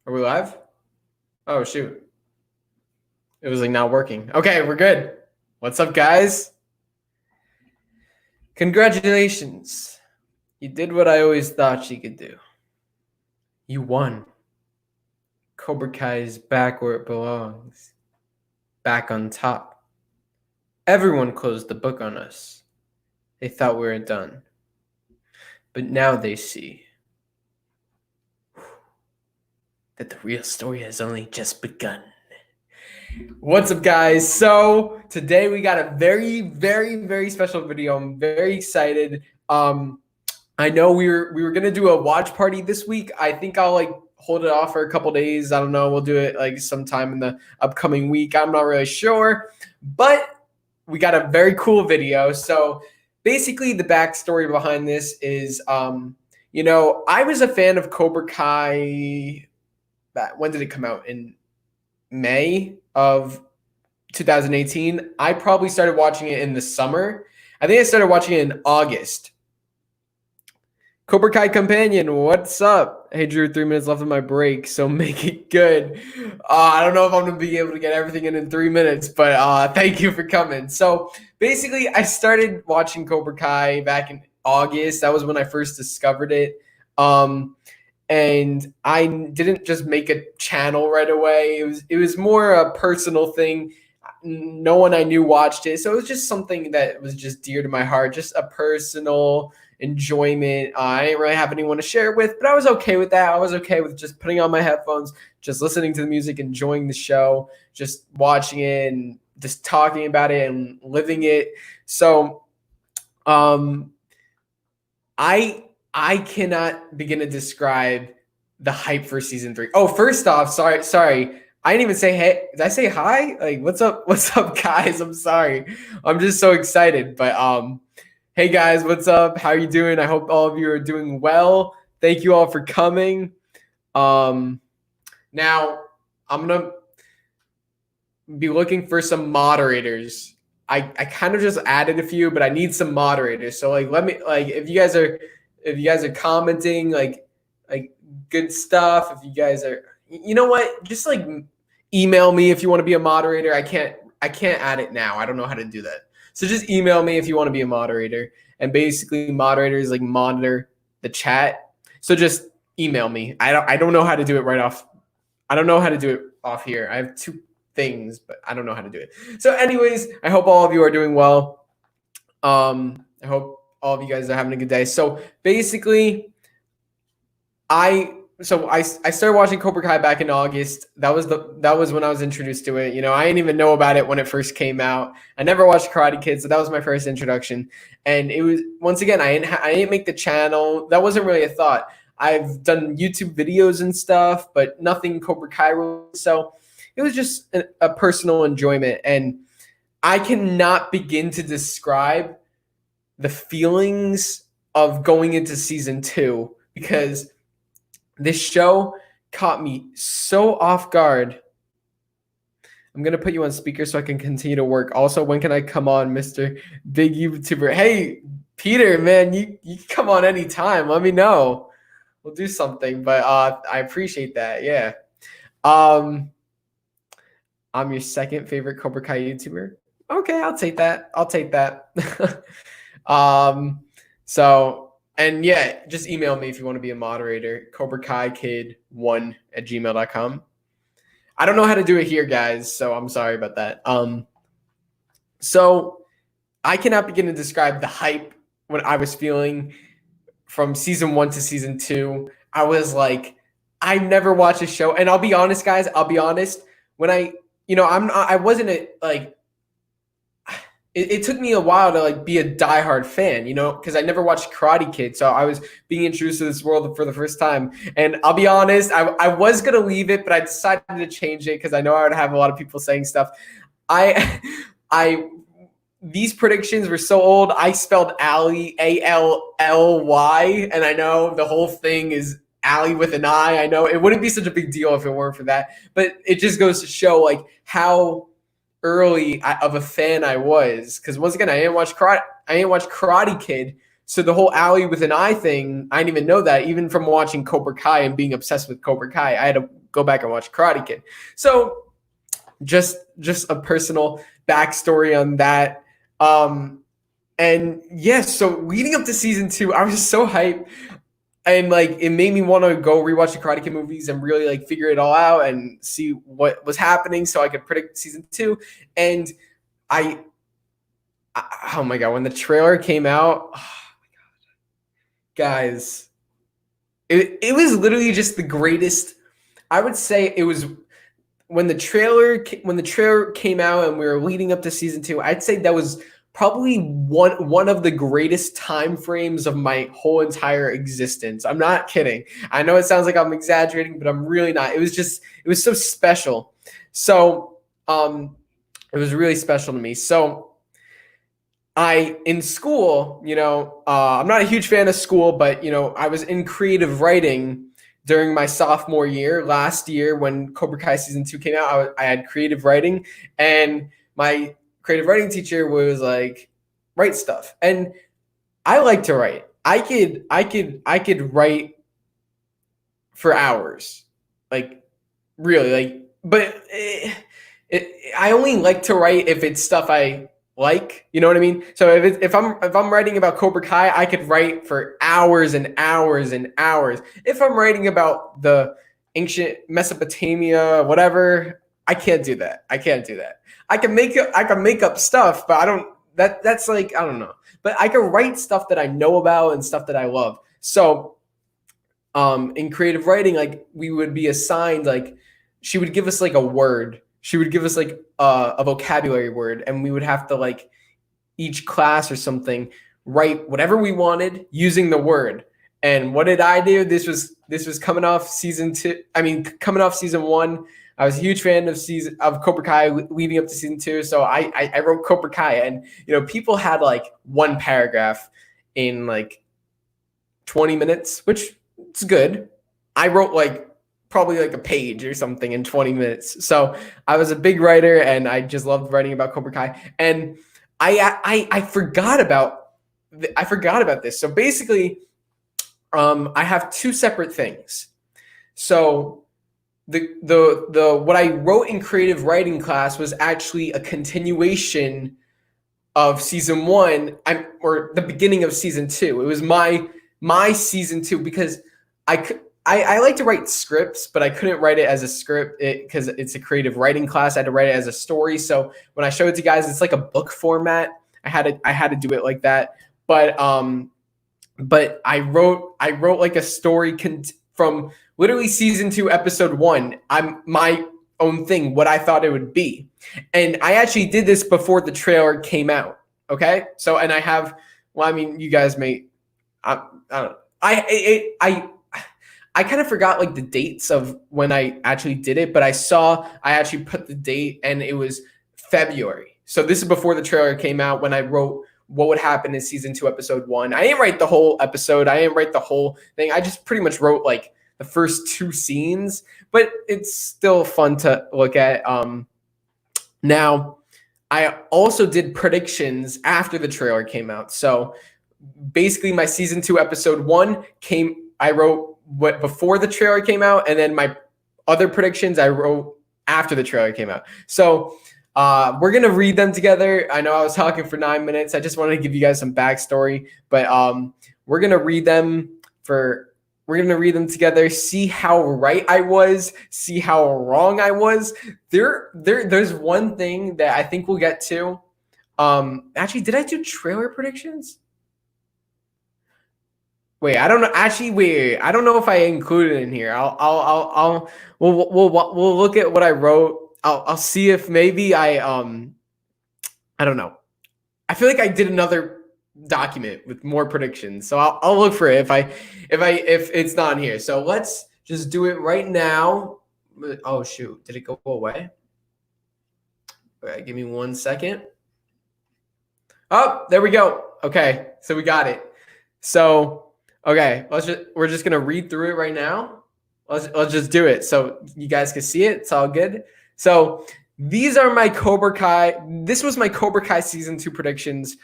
Are we live? Oh, shoot. It was like not working. Okay, we're good. What's up, guys? Congratulations. You did what I always thought you could do. You won. Cobra Kai is back where it belongs. Back on top. Everyone closed the book on us. They thought we were done. But now they see that the real story has only just begun. What's up, guys? So today we got a very, very, very special video. I'm very excited. I know we were gonna do a watch party this week. I think I'll hold it off for a couple days. I don't know. We'll do it sometime in the upcoming week. I'm not really sure, but we got a very cool video. So basically, the backstory behind this is, I was a fan of Cobra Kai. When did it come out? In May of 2018. I probably started watching it in the summer. I think I started watching it in August. Cobra Kai Companion, what's up? Hey, Drew, 3 minutes left of my break, so make it good. I don't know if I'm going to be able to get everything in 3 minutes, but thank you for coming. So basically, I started watching Cobra Kai back in August. That was when I first discovered it. And I didn't just make a channel right away. It was more a personal thing. No one I knew watched it, so it was just something that was just dear to my heart, just a personal enjoyment. I didn't really have anyone to share it with, but I was okay with that. I was okay with just putting on my headphones, just listening to the music, enjoying the show, just watching it and just talking about it and living it. So I cannot begin to describe the hype for season 3. Oh, first off, sorry. I didn't even say hey. Did I say hi? Like, what's up, guys? I'm sorry. I'm just so excited. But hey guys, what's up? How are you doing? I hope all of you are doing well. Thank you all for coming. Now I'm gonna be looking for some moderators. I kind of just added a few, but I need some moderators. So let me if you guys are commenting like good stuff, if you guys are, you know what, just email me if you want to be a moderator. I can't add it now. I don't know how to do that. So just email me if you want to be a moderator. And basically moderators monitor the chat. So just email me. I don't know how to do it right off. I don't know how to do it off here. I have 2 things, but I don't know how to do it. So anyways, I hope all of you are doing well. I hope all of you guys are having a good day. So basically, I started watching Cobra Kai back in August. That was when I was introduced to it. I didn't even know about it when it first came out. I never watched Karate Kid, so that was my first introduction. And it was, once again, I didn't make the channel. That wasn't really a thought. I've done YouTube videos and stuff, but nothing Cobra Kai. So it was just a personal enjoyment, and I cannot begin to describe the feelings of going into season 2, because this show caught me so off guard. I'm going to put you on speaker so I can continue to work. Also, when can I come on, Mr. Big YouTuber? Hey, Peter, man, you can come on anytime. Let me know. We'll do something, but I appreciate that. Yeah. I'm your second favorite Cobra Kai YouTuber. Okay, I'll take that. And yeah, just email me if you want to be a moderator. CobraKaiKid1@gmail.com. I don't know how to do it here, guys, so I'm sorry about that. So I cannot begin to describe the hype when I was feeling from season 1 to season 2. I was like, I've never watched a show, and I'll be honest, guys. When I wasn't it took me a while to be a diehard fan, because I never watched Karate Kid. So I was being introduced to this world for the first time. And I'll be honest, I was going to leave it, but I decided to change it because I know I would have a lot of people saying stuff. These predictions were so old. I spelled Ally, Ally, and I know the whole thing is Ally with an I. I know it wouldn't be such a big deal if it weren't for that, but it just goes to show how early of a fan I was, because once again, I didn't watch Karate Kid, So the whole Ally with an eye thing, I didn't even know that. Even from watching Cobra Kai and being obsessed with Cobra Kai, I had to go back and watch Karate Kid. So just a personal backstory on that. And yes, so leading up to season 2, I was just so hyped. And like it made me want to go rewatch the Karate Kid movies and really like figure it all out and see what was happening so I could predict season 2. And oh my god, when the trailer came out, oh my god, guys, it was literally just the greatest. I would say it was when the trailer came out and we were leading up to season 2. I'd say that was probably one of the greatest time frames of my whole entire existence. I'm not kidding. I know it sounds like I'm exaggerating, but I'm really not. It was so special. So it was really special to me. So in school, I'm not a huge fan of school, but I was in creative writing during my sophomore year. Last year when Cobra Kai season 2 came out, I had creative writing, and my creative writing teacher was like, write stuff. And I like to write. I could write for hours, like really, like, but I only like to write if it's stuff I like, you know what I mean? So if I'm writing about Cobra Kai, I could write for hours and hours and hours. If I'm writing about the ancient Mesopotamia, whatever, I can't do that. I can make up stuff, but I don't. That's like, I don't know. But I can write stuff that I know about and stuff that I love. So, in creative writing, like we would be assigned, like she would give us like a word. She would give us like a vocabulary word, and we would have to like each class or something write whatever we wanted using the word. And what did I do? This was coming off season 2. I mean, coming off season 1. I was a huge fan of Cobra Kai leading up to season 2. So I wrote Cobra Kai, and people had like one paragraph in like 20 minutes, which is good. I wrote like probably like a page or something in 20 minutes. So I was a big writer, and I just loved writing about Cobra Kai. And I forgot about this. So basically, I have 2 separate things. So the what I wrote in creative writing class was actually a continuation of season 1, or the beginning of season 2. It was my season 2, because I like to write scripts, but I couldn't write it as a script because it's a creative writing class. I had to write it as a story. So when I show it to you guys, it's like a book format. I had to do it like that. But I wrote like a story from literally season 2, episode 1. I'm my own thing, what I thought it would be. And I actually did this before the trailer came out. Okay. So, and I have, well, I mean, you guys may, I don't know. I kind of forgot like the dates of when I actually did it, but I actually put the date, and it was February. So this is before the trailer came out, when I wrote what would happen in season 2, episode 1. I didn't write the whole episode. I didn't write the whole thing. I just pretty much wrote like the first 2 scenes, but it's still fun to look at. Now, I also did predictions after the trailer came out. So basically my season 2, episode 1 I wrote what before the trailer came out, and then my other predictions I wrote after the trailer came out. So we're gonna read them together. I know I was talking for 9 minutes. I just wanted to give you guys some backstory, but we're gonna read them together. See how right I was. See how wrong I was. There's one thing that I think we'll get to. Actually, did I do trailer predictions? Wait, I don't know. Actually, wait. I don't know if I included it in here. We'll look at what I wrote. I'll see if maybe I don't know. I feel like I did another document with more predictions, so I'll look for it if it's not in here. So let's just do it right now. Oh shoot, did it go away? All right, give me 1 second. Oh, there we go. Okay, so we got it. So. Okay, we're just gonna read through it right now. Let's just do it so you guys can see it. It's all good. So these are my Cobra Kai. This was my Cobra Kai season 2 predictions.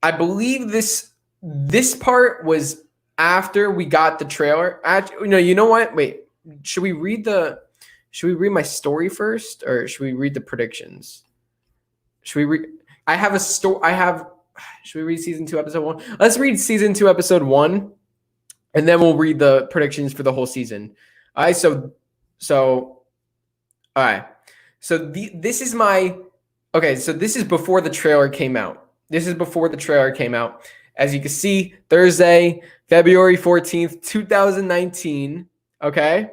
I believe this part was after we got the trailer. Actually, no, you know what? Wait, should we read my story first, or should we read the predictions? Should we read? I have a story. Should we read season 2, episode 1? Let's read season 2, episode 1, and then we'll read the predictions for the whole season. All right. All right. So this is my. Okay. So this is before the trailer came out. As you can see, Thursday, February 14th, 2019. Okay.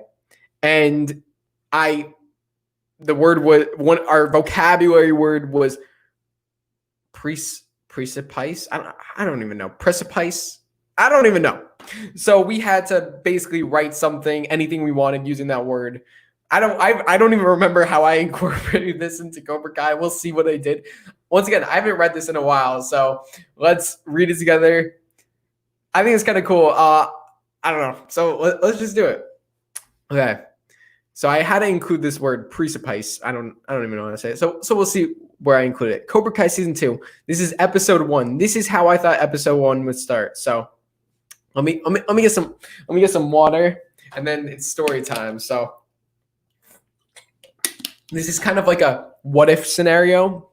And our vocabulary word was precipice. I don't even know. Precipice. I don't even know. So we had to basically write something, anything we wanted using that word. I don't even remember how I incorporated this into Cobra Kai. We'll see what I did. Once again, I haven't read this in a while, so let's read it together. I think it's kind of cool. I don't know. So let's just do it. Okay. So I had to include this word precipice. I don't even know how to say it. So we'll see where I include it. Cobra Kai season 2. This is episode 1. This is how I thought episode 1 would start. So let me get some water, and then it's story time. So this is kind of like a what if scenario,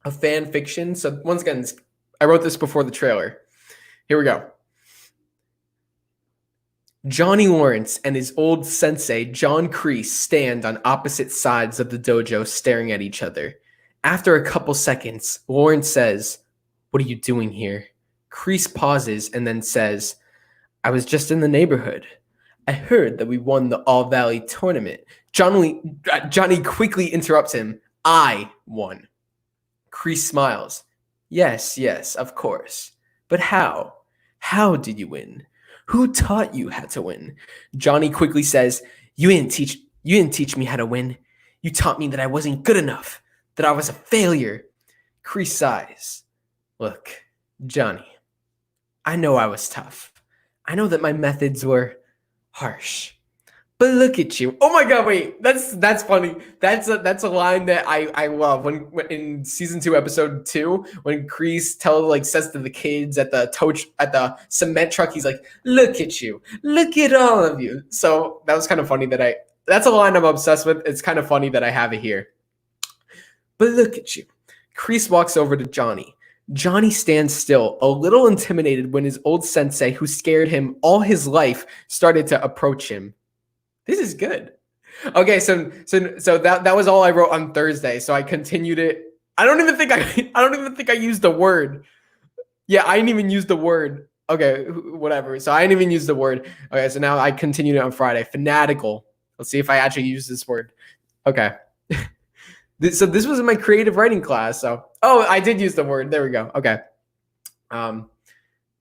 a fan fiction. So once again, I wrote this before the trailer. Here we go. Johnny Lawrence and his old sensei, John Kreese, stand on opposite sides of the dojo staring at each other. After a couple seconds, Lawrence says, "What are you doing here?" Kreese pauses and then says, "I was just in the neighborhood. I heard that we won the All Valley tournament." Johnny quickly interrupts him. "I won." Kreese smiles. Yes, of course. But how? How did you win? Who taught you how to win?" Johnny quickly says, You didn't teach me how to win. You taught me that I wasn't good enough, that I was a failure." Kreese sighs. "Look, Johnny, I know I was tough. I know that my methods were harsh. But look at you." Oh my God, wait, that's funny. That's a line that I love when in season 2, episode 2, when Kreese says to the kids at the cement truck, he's like, "Look at you, look at all of you." So that was kind of funny that's a line I'm obsessed with. It's kind of funny that I have it here. "But look at you." Kreese walks over to Johnny. Johnny stands still, a little intimidated when his old sensei, who scared him all his life, started to approach him. This is good. Okay, so that was all I wrote on Thursday. So I continued it. I don't even think I used the word. Yeah, I didn't even use the word. Okay, whatever. So I didn't even use the word. Okay, so now I continued it on Friday. Fanatical. Let's see if I actually use this word. Okay. So this was in my creative writing class. So I did use the word. There we go. Okay.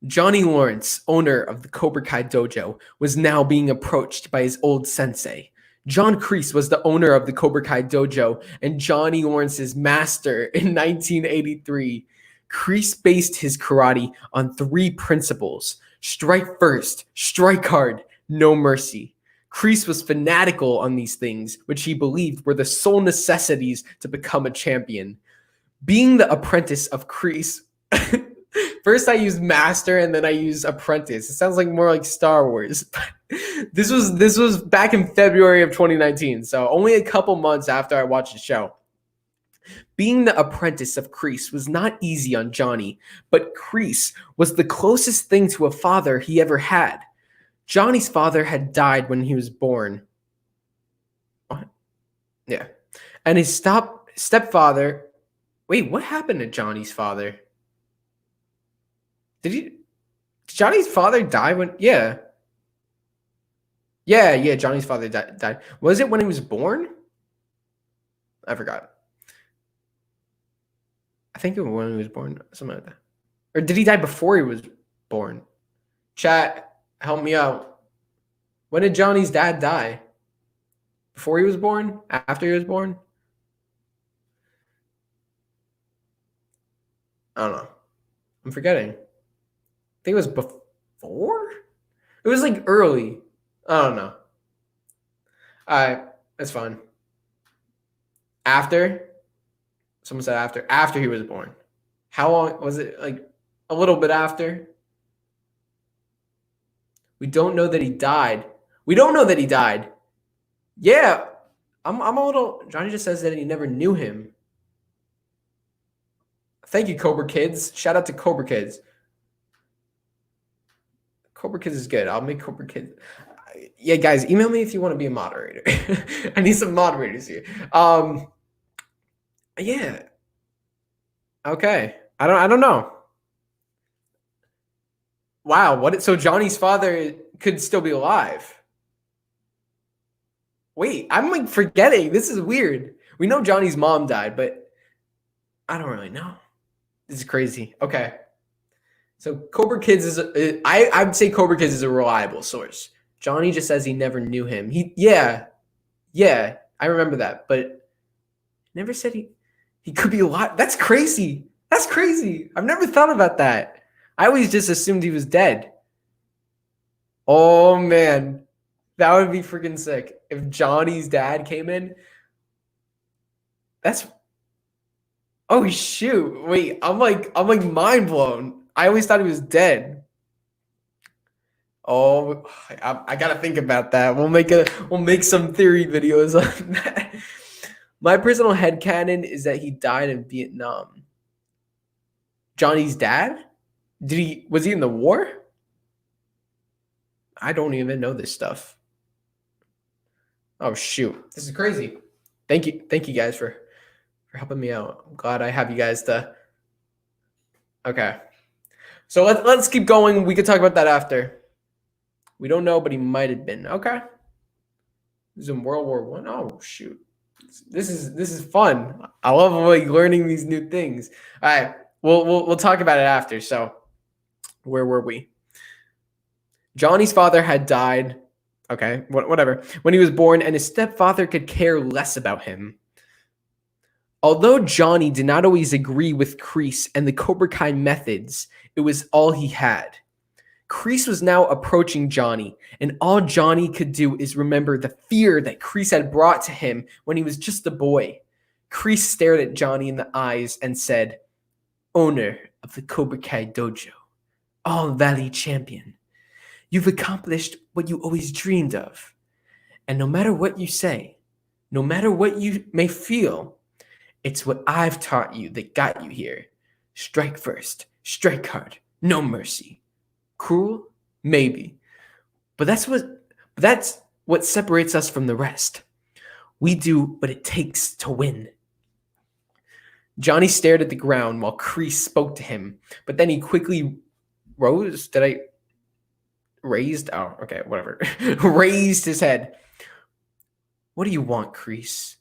Johnny Lawrence, owner of the Cobra Kai dojo, was now being approached by his old sensei. John Kreese was the owner of the Cobra Kai dojo and Johnny Lawrence's master in 1983. Kreese based his karate on 3 principles: strike first, strike hard, no mercy. Kreese was fanatical on these things, which he believed were the sole necessities to become a champion. Being the apprentice of Kreese, first I used master and then I used apprentice. It sounds like more like Star Wars. This was back in February of 2019, so only a couple months after I watched the show. Being the apprentice of Kreese was not easy on Johnny, but Kreese was the closest thing to a father he ever had. Johnny's father had died when he was born. What? Yeah. And his stepfather... Wait, what happened to Johnny's father? Did Johnny's father die when... Yeah. Yeah, Johnny's father died. Was it when he was born? I forgot. I think it was when he was born, something like that. Or did he die before he was born? Chat, help me out. When did Johnny's dad die? Before he was born? After he was born? I don't know. I'm forgetting. I think it was before? It was like early. I don't know. Alright, that's fine. After? Someone said after. After he was born. How long was it? Like a little bit after. We don't know that he died. We don't know that he died. Yeah, I'm a little. Johnny just says that he never knew him. Thank you, Cobra Kids. Shout out to Cobra Kids. Cobra Kids is good. I'll make Cobra Kids. Yeah, guys, email me if you want to be a moderator. I need some moderators here. Yeah. Okay. I don't know. Wow. So Johnny's father could still be alive. Wait, I'm like forgetting. This is weird. We know Johnny's mom died, but I don't really know. This is crazy. Okay. So Cobra Kids I would say Cobra Kids is a reliable source. Johnny just says he never knew him. Yeah, I remember that, but never said he could be alive. That's crazy. That's crazy. I've never thought about that. I always just assumed he was dead. Oh man, that would be freaking sick if Johnny's dad came in. Oh shoot! Wait, I'm like mind blown. I always thought he was dead. Oh, I gotta think about that. We'll make some theory videos on that. My personal headcanon is that he died in Vietnam. Johnny's dad? Was he in the war? I don't even know this stuff. Oh shoot. This is crazy. Thank you guys for helping me out. I'm glad I have you guys to. Okay. So let's keep going. We could talk about that after. We don't know, but he might have been. Okay. He was in World War One. Oh shoot. This is fun. I love like learning these new things. All right. We'll talk about it after. So where were we? Johnny's father had died. Okay, whatever. When he was born, and his stepfather could care less about him. Although Johnny did not always agree with Kreese and the Cobra Kai methods, it was all he had. Kreese was now approaching Johnny, and all Johnny could do is remember the fear that Kreese had brought to him when he was just a boy. Kreese stared at Johnny in the eyes and said, "Owner of the Cobra Kai dojo, All Valley champion, you've accomplished what you always dreamed of. And no matter what you say, no matter what you may feel, it's what I've taught you that got you here. Strike first, strike hard, no mercy. Cruel? Maybe. But that's what separates us from the rest. We do what it takes to win." Johnny stared at the ground while Kreese spoke to him, but then he quickly rose. Raised? Oh, okay, whatever. Raised his head. "What do you want, Kreese?"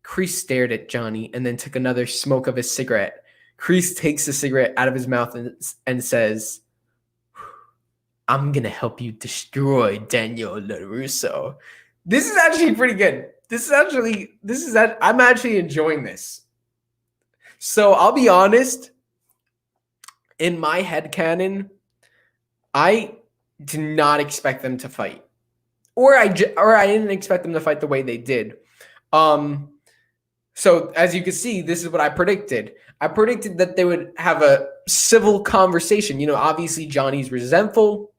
Kreese stared at Johnny and then took another smoke of his cigarette. Kreese takes the cigarette out of his mouth and says, "I'm going to help you destroy Daniel LaRusso." This is actually pretty good. I'm actually enjoying this. So I'll be honest, in my headcanon, I did not expect them to fight. Or I didn't expect them to fight the way they did. So as you can see, this is what I predicted. I predicted that they would have a civil conversation. You know, obviously Johnny's resentful,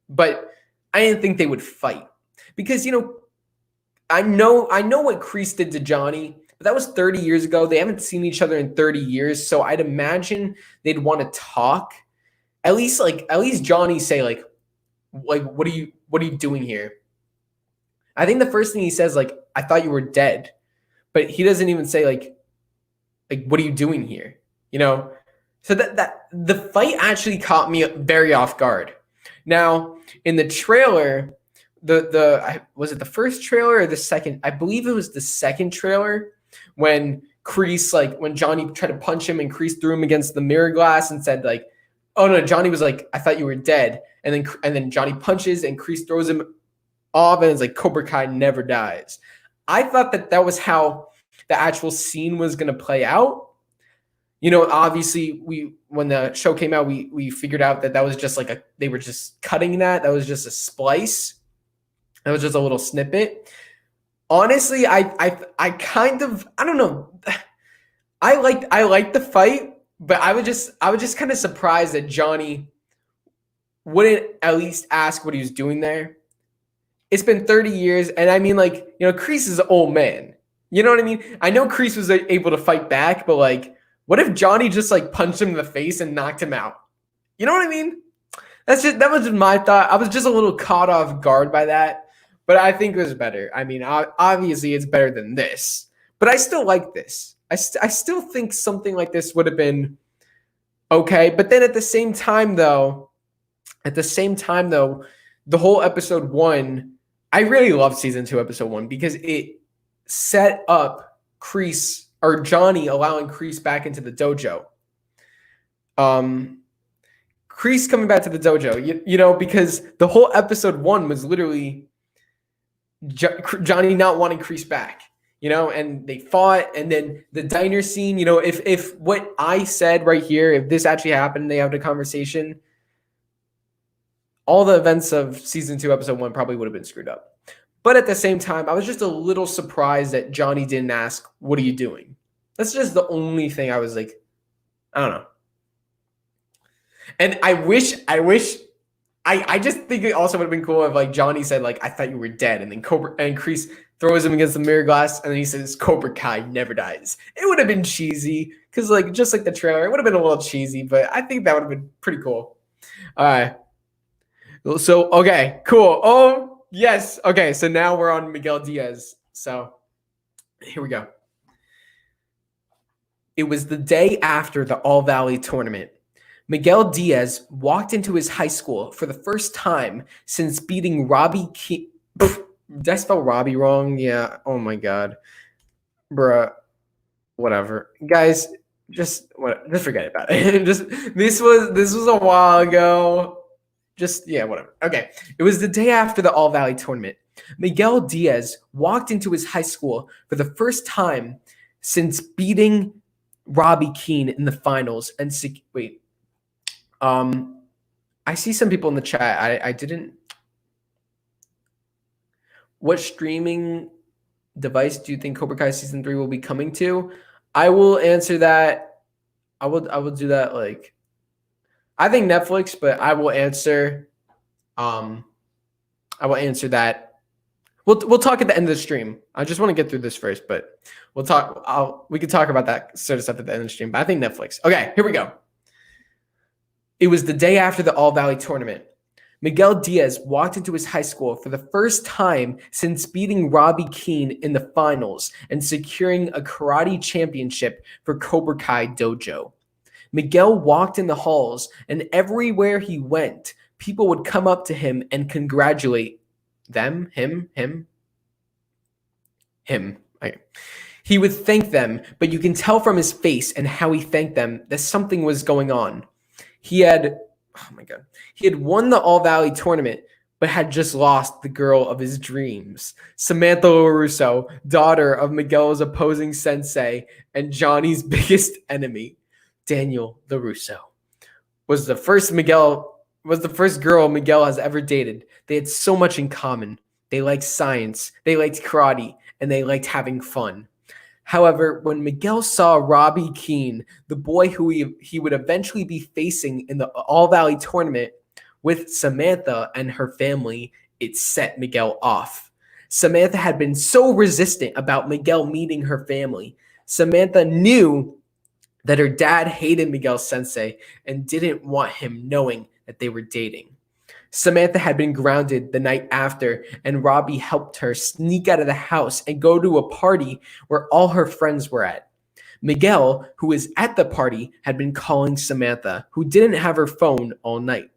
but I didn't think they would fight. Because, you know, I know what Kreese did to Johnny, but that was 30 years ago. They haven't seen each other in 30 years. So I'd imagine they'd want to talk. At least Johnny say like what are you doing here? I think the first thing he says, like, "I thought you were dead." But he doesn't even say like what are you doing here? You know? So that the fight actually caught me very off guard. Now, in the trailer, was it the first trailer or the second? I believe it was the second trailer when Kreese, when Johnny tried to punch him and Kreese threw him against the mirror glass and said like, "Oh no," Johnny was like, "I thought you were dead." And then Johnny punches and Kreese throws him off and it's like Cobra Kai never dies. I thought that was how the actual scene was going to play out. You know, obviously when the show came out, we figured out that was just like they were just cutting that. That was just a splice. That was just a little snippet. Honestly, I kind of, I don't know. I liked the fight. but I was just kind of surprised that Johnny wouldn't at least ask what he was doing there. It's been 30 years, and I mean, like, you know, Kreese is an old man. You know what I mean? I know Kreese was able to fight back, but like, what if Johnny just like punched him in the face and knocked him out? You know what I mean? That was just my thought. I was just a little caught off guard by that, but I think it was better. I mean, obviously it's better than this, but I still like this. I still think something like this would have been okay. But then at the same time, though, the whole episode 1, I really loved season 2, episode 1, because it set up Kreese, or Johnny allowing Kreese back into the dojo. Kreese coming back to the dojo, you know, because the whole episode 1 was literally Johnny not wanting Kreese back, you know, and they fought, and then the diner scene, you know, if what I said right here, if this actually happened, they had a conversation, all the events of season 2, episode 1 probably would have been screwed up. But at the same time, I was just a little surprised that Johnny didn't ask, "What are you doing?" That's just the only thing I was like, I don't know. And I just think it also would have been cool if like Johnny said, like, "I thought you were dead," and then Kreese throws him against the mirror glass, and then he says, "Cobra Kai never dies." It would have been cheesy, because like just like the trailer, it would have been a little cheesy, but I think that would have been pretty cool. All right. So, okay, cool. Oh, yes. Okay, so now we're on Miguel Diaz. So, here we go. It was the day after the All Valley tournament. Miguel Diaz walked into his high school for the first time since beating Robbie King. Did I spell Robbie wrong? Yeah. Oh my God. Bruh. Whatever. Guys, just forget about it. This was a while ago. Whatever. Okay. It was the day after the All Valley tournament. Miguel Diaz walked into his high school for the first time since beating Robbie Keane in the finals. And wait. I see some people in the chat. I didn't. What streaming device do you think Cobra Kai season 3 will be coming to? I will answer that. I will do that. Like, I think Netflix, but I will answer. I will answer that. We'll talk at the end of the stream. I just want to get through this first, but we'll talk. We can talk about that sort of stuff at the end of the stream. But I think Netflix. Okay, here we go. It was the day after the All Valley tournament. Miguel Diaz walked into his high school for the first time since beating Robbie Keane in the finals and securing a karate championship for Cobra Kai Dojo. Miguel walked in the halls, and everywhere he went, people would come up to him and congratulate them, him. He would thank them, but you can tell from his face and how he thanked them that something was going on. He had won the All Valley tournament, but had just lost the girl of his dreams. Samantha LaRusso, daughter of Miguel's opposing sensei and Johnny's biggest enemy, Daniel LaRusso, was the first girl Miguel has ever dated. They had so much in common. They liked science, they liked karate, and they liked having fun. However, when Miguel saw Robbie Keane, the boy who he would eventually be facing in the All Valley tournament with Samantha and her family, it set Miguel off. Samantha had been so resistant about Miguel meeting her family. Samantha knew that her dad hated Miguel's sensei and didn't want him knowing that they were dating. Samantha had been grounded the night after, and Robbie helped her sneak out of the house and go to a party where all her friends were at. Miguel, who was at the party, had been calling Samantha, who didn't have her phone all night.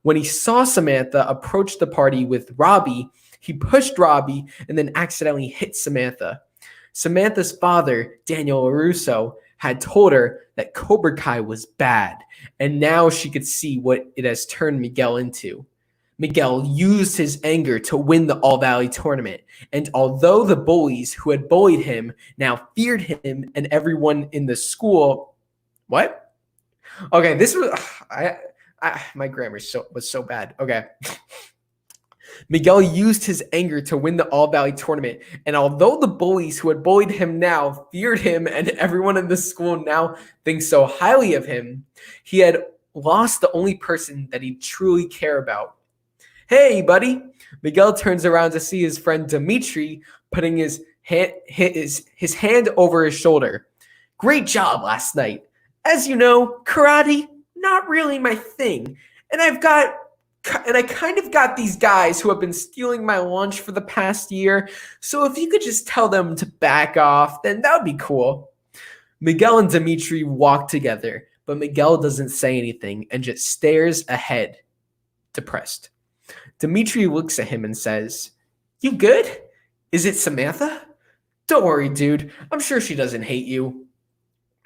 When he saw Samantha approach the party with Robbie, he pushed Robbie and then accidentally hit Samantha. Samantha's father, Daniel LaRusso, had told her that Cobra Kai was bad, and now she could see what it has turned Miguel into. Miguel used his anger to win the All Valley tournament, and although the bullies who had bullied him now feared him and everyone in the school, what? Okay, this was my grammar was so bad. Okay. Miguel used his anger to win the All Valley tournament, and although the bullies who had bullied him now feared him and everyone in the school now thinks so highly of him, he had lost the only person that he truly cared about. Hey, buddy. Miguel turns around to see his friend Dimitri putting his hand over his shoulder. Great job last night. As you know, karate, not really my thing. And I kind of got these guys who have been stealing my lunch for the past year. So if you could just tell them to back off, then that would be cool. Miguel and Dimitri walk together, but Miguel doesn't say anything and just stares ahead, depressed. Dimitri looks at him and says, "You good? Is it Samantha? Don't worry, dude. I'm sure she doesn't hate you."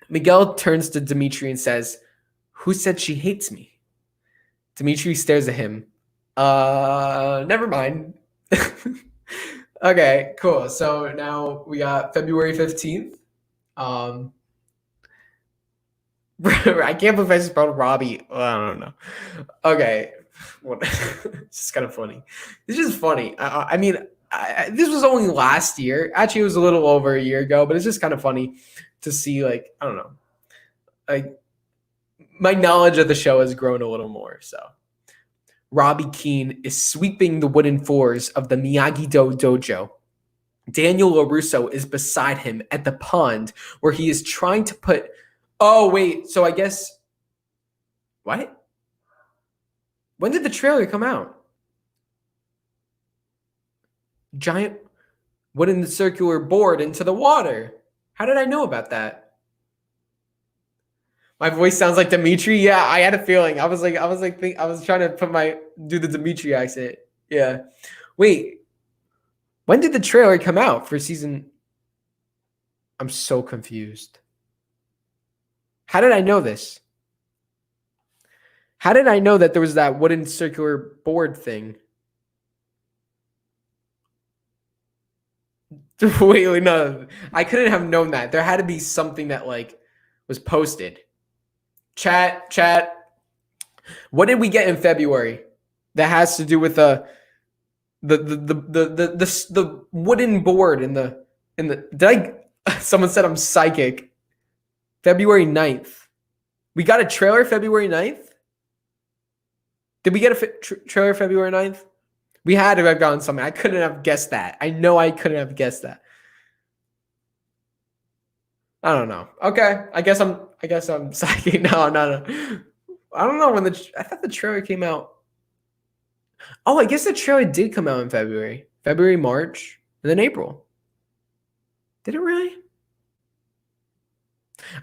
Miguel turns to Dimitri and says, "Who said she hates me?" Dimitri stares at him. Never mind. Okay, cool. So now we got February 15th. I can't believe I spelled Robbie. I don't know. Okay. It's just kind of funny. This is funny. I mean, this was only last year. Actually, it was a little over a year ago, but it's just kind of funny to see, like, I don't know. Like, my knowledge of the show has grown a little more. So, Robbie Keane is sweeping the wooden floors of the Miyagi-Do dojo. Daniel LaRusso is beside him at the pond where he is trying to put... Oh, wait. So I guess... What? When did the trailer come out? Giant wooden circular board into the water. How did I know about that? My voice sounds like Dimitri. Yeah, I had a feeling. I was trying to do the Dimitri accent. Yeah. Wait. When did the trailer come out for season? I'm so confused. How did I know this? How did I know that there was that wooden circular board thing? Wait, no. I couldn't have known that. There had to be something that, like, was posted. Chat. What did we get in February that has to do with the wooden board in the someone said I'm psychic. February 9th. We got a trailer February 9th? Did we get a trailer February 9th? We had to have gotten something. I couldn't have guessed that. I know I couldn't have guessed that. I don't know. Okay. I guess I'm psychic. No. I don't know I thought the trailer came out. Oh, I guess the trailer did come out in February. February, March, and then April. Did it really?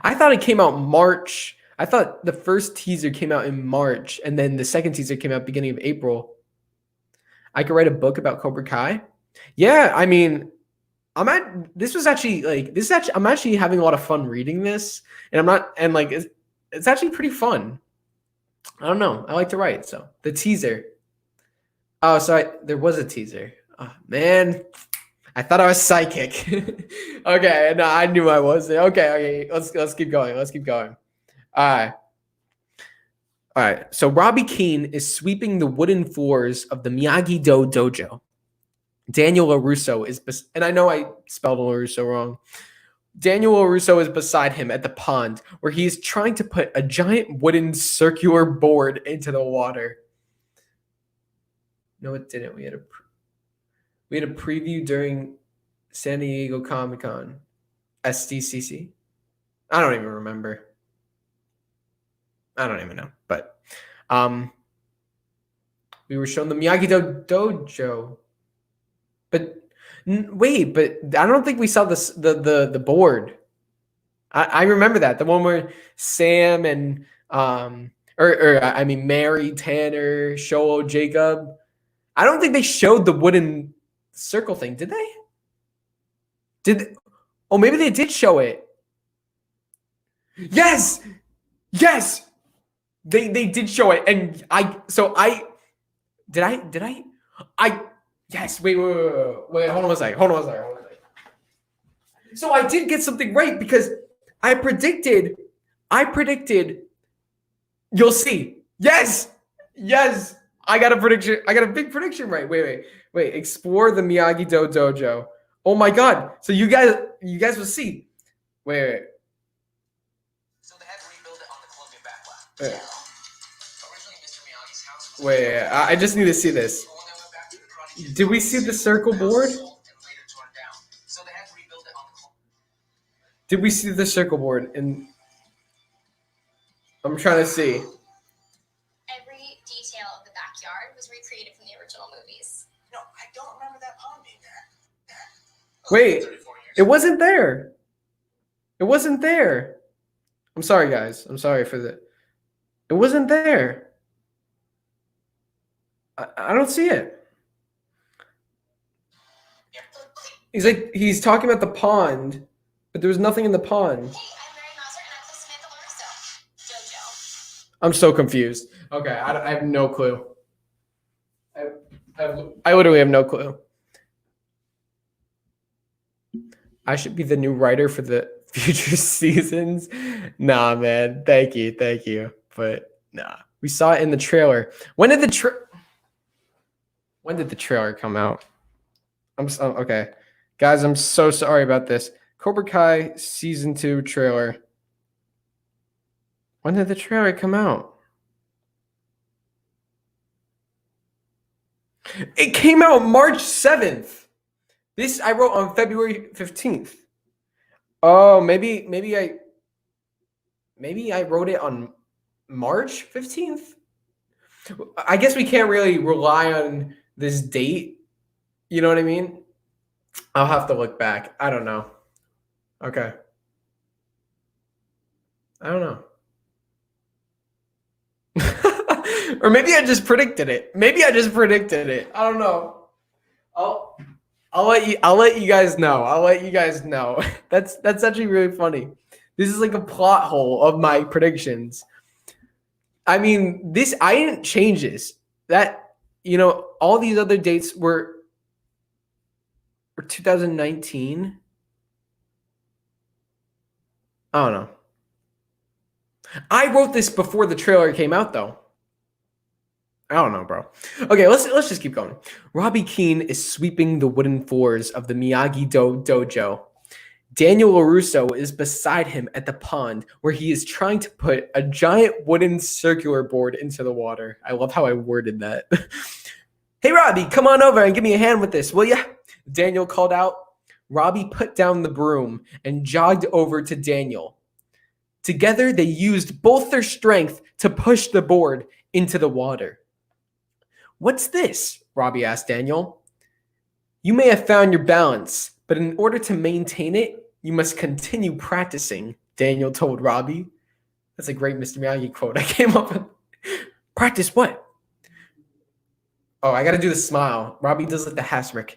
I thought it came out March. I thought the first teaser came out in March, and then the second teaser came out beginning of April. I could write a book about Cobra Kai. Yeah, I mean, I'm actually having a lot of fun reading this, and it's actually pretty fun. I don't know. I like to write, so the teaser. Oh, so there was a teaser. Oh, man. I thought I was psychic. Okay, no, I knew I was. Okay. Let's keep going. All right. So Robbie Keane is sweeping the wooden floors of the Miyagi-Do dojo. Daniel LaRusso is, and I know I spelled LaRusso wrong. Daniel LaRusso is beside him at the pond where he is trying to put a giant wooden circular board into the water. No, it didn't. We had a preview during San Diego Comic-Con. SDCC? I don't even remember. I don't even know. But we were shown the Miyagi-Do dojo. But wait, I don't think we saw the board. I remember that. The one where Sam and Mary, Tanner, Showo, Jacob. I don't think they showed the wooden circle thing, did they? Oh, maybe they did show it. Yes. They did show it, and yes. Wait. Hold on one second. So I did get something right because I predicted. You'll see. Yes. I got a prediction. I got a big prediction right. Wait. Explore the Miyagi-Do dojo. Oh my god. So you guys will see. Wait. So they had to rebuild it on the Columbia backlot. Wait. Originally, Mr. Miyagi's house was Wait. I just need to see this. Did we see the circle board? So they had to rebuild it on the Did we see the circle board? And I'm trying to see. Every detail of the backyard was recreated from the original movies. No, I don't remember that pond being there. Wait, it wasn't there. It wasn't there. I'm sorry, guys. I'm sorry for the. It wasn't there. I don't see it. He's talking about the pond, but there was nothing in the pond. Hey, I'm Mary Mauser and I'm Samantha Loristo. Jojo. I'm so confused. Okay, I have no clue. I literally have no clue. I should be the new writer for the future seasons. Nah, man. Thank you. But nah, we saw it in the trailer. When did the trailer come out? Okay, guys. I'm so sorry about this. Cobra Kai season 2 trailer. When did the trailer come out? It came out March 7th. This I wrote on February 15th. Oh, maybe I wrote it on March 15th. I guess we can't really rely on this date. You know what I mean? I'll have to look back. I don't know. Okay. I don't know. Or maybe I just predicted it. I don't know. I'll let you guys know. That's actually really funny. This is like a plot hole of my predictions. I mean, I didn't change this. That, all these other dates were 2019. I don't know. I wrote this before the trailer came out, though. I don't know, bro. Okay, let's just keep going. Robbie Keane is sweeping the wooden floors of the Miyagi-Do dojo. Daniel LaRusso is beside him at the pond where he is trying to put a giant wooden circular board into the water. I love how I worded that. Hey, Robbie, come on over and give me a hand with this, will ya? Daniel called out. Robbie put down the broom and jogged over to Daniel. Together, they used both their strength to push the board into the water. What's this? Robbie asked Daniel. You may have found your balance, but in order to maintain it, you must continue practicing, Daniel told Robbie. That's a great Mr. Miyagi quote I came up with. Practice what? Oh, I got to do the smile. Robbie does like the Hasrick.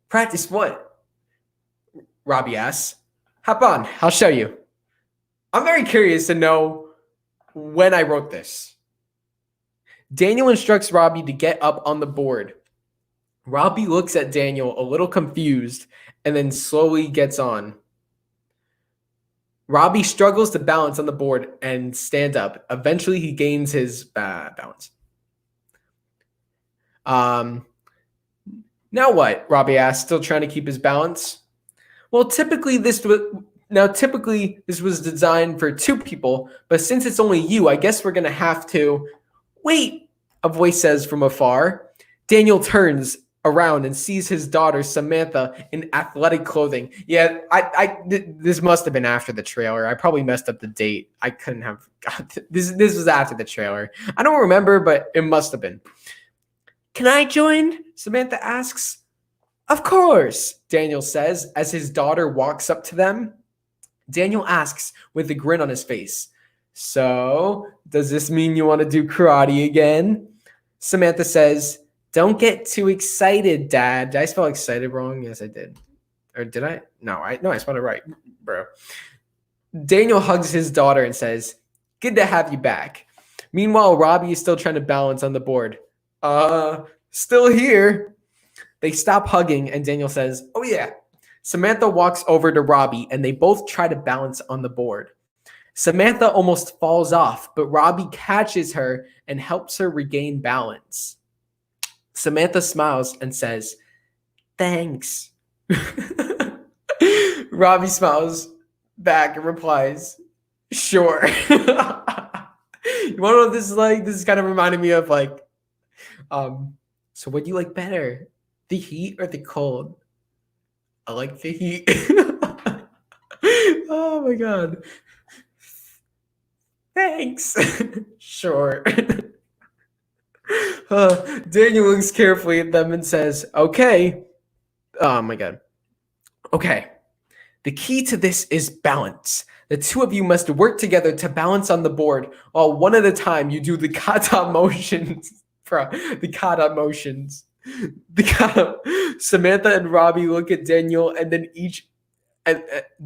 Practice what? Robbie asks. Hop on, I'll show you. I'm very curious to know when I wrote this. Daniel instructs Robbie to get up on the board. Robbie looks at Daniel a little confused and then slowly gets on. Robbie struggles to balance on the board and stand up. Eventually, he gains his balance. Now what? Robbie asks, still trying to keep his balance. Well, typically this was designed for 2 people, but since it's only you, I guess we're going to have to wait, a voice says from afar. Daniel turns around and sees his daughter, Samantha, in athletic clothing. Yeah, this must have been after the trailer. I probably messed up the date. I couldn't have got this. This was after the trailer. I don't remember, but it must have been. Can I join? Samantha asks. Of course, Daniel says as his daughter walks up to them. Daniel asks with a grin on his face. So, does this mean you want to do karate again? Samantha says, don't get too excited, Dad. Did I spell excited wrong? Yes, I did. Or did I? No, I spelled it right, bro. Daniel hugs his daughter and says, good to have you back. Meanwhile, Robbie is still trying to balance on the board. Still here. They stop hugging and Daniel says, oh yeah. Samantha walks over to Robbie and they both try to balance on the board. Samantha almost falls off, but Robbie catches her and helps her regain balance. Samantha smiles and says, "Thanks." Robbie smiles back and replies, "Sure." You want to know what this is like? This is kind of reminding me of like, so what do you like better, the heat or the cold? I like the heat. Oh my god. Thanks. Sure. Daniel looks carefully at them and says, "Okay." Oh my god. "Okay. The key to this is balance. The two of you must work together to balance on the board while one at a time you do the kata motions." Bro, the kata motions. The kata. Samantha and Robbie look at Daniel and then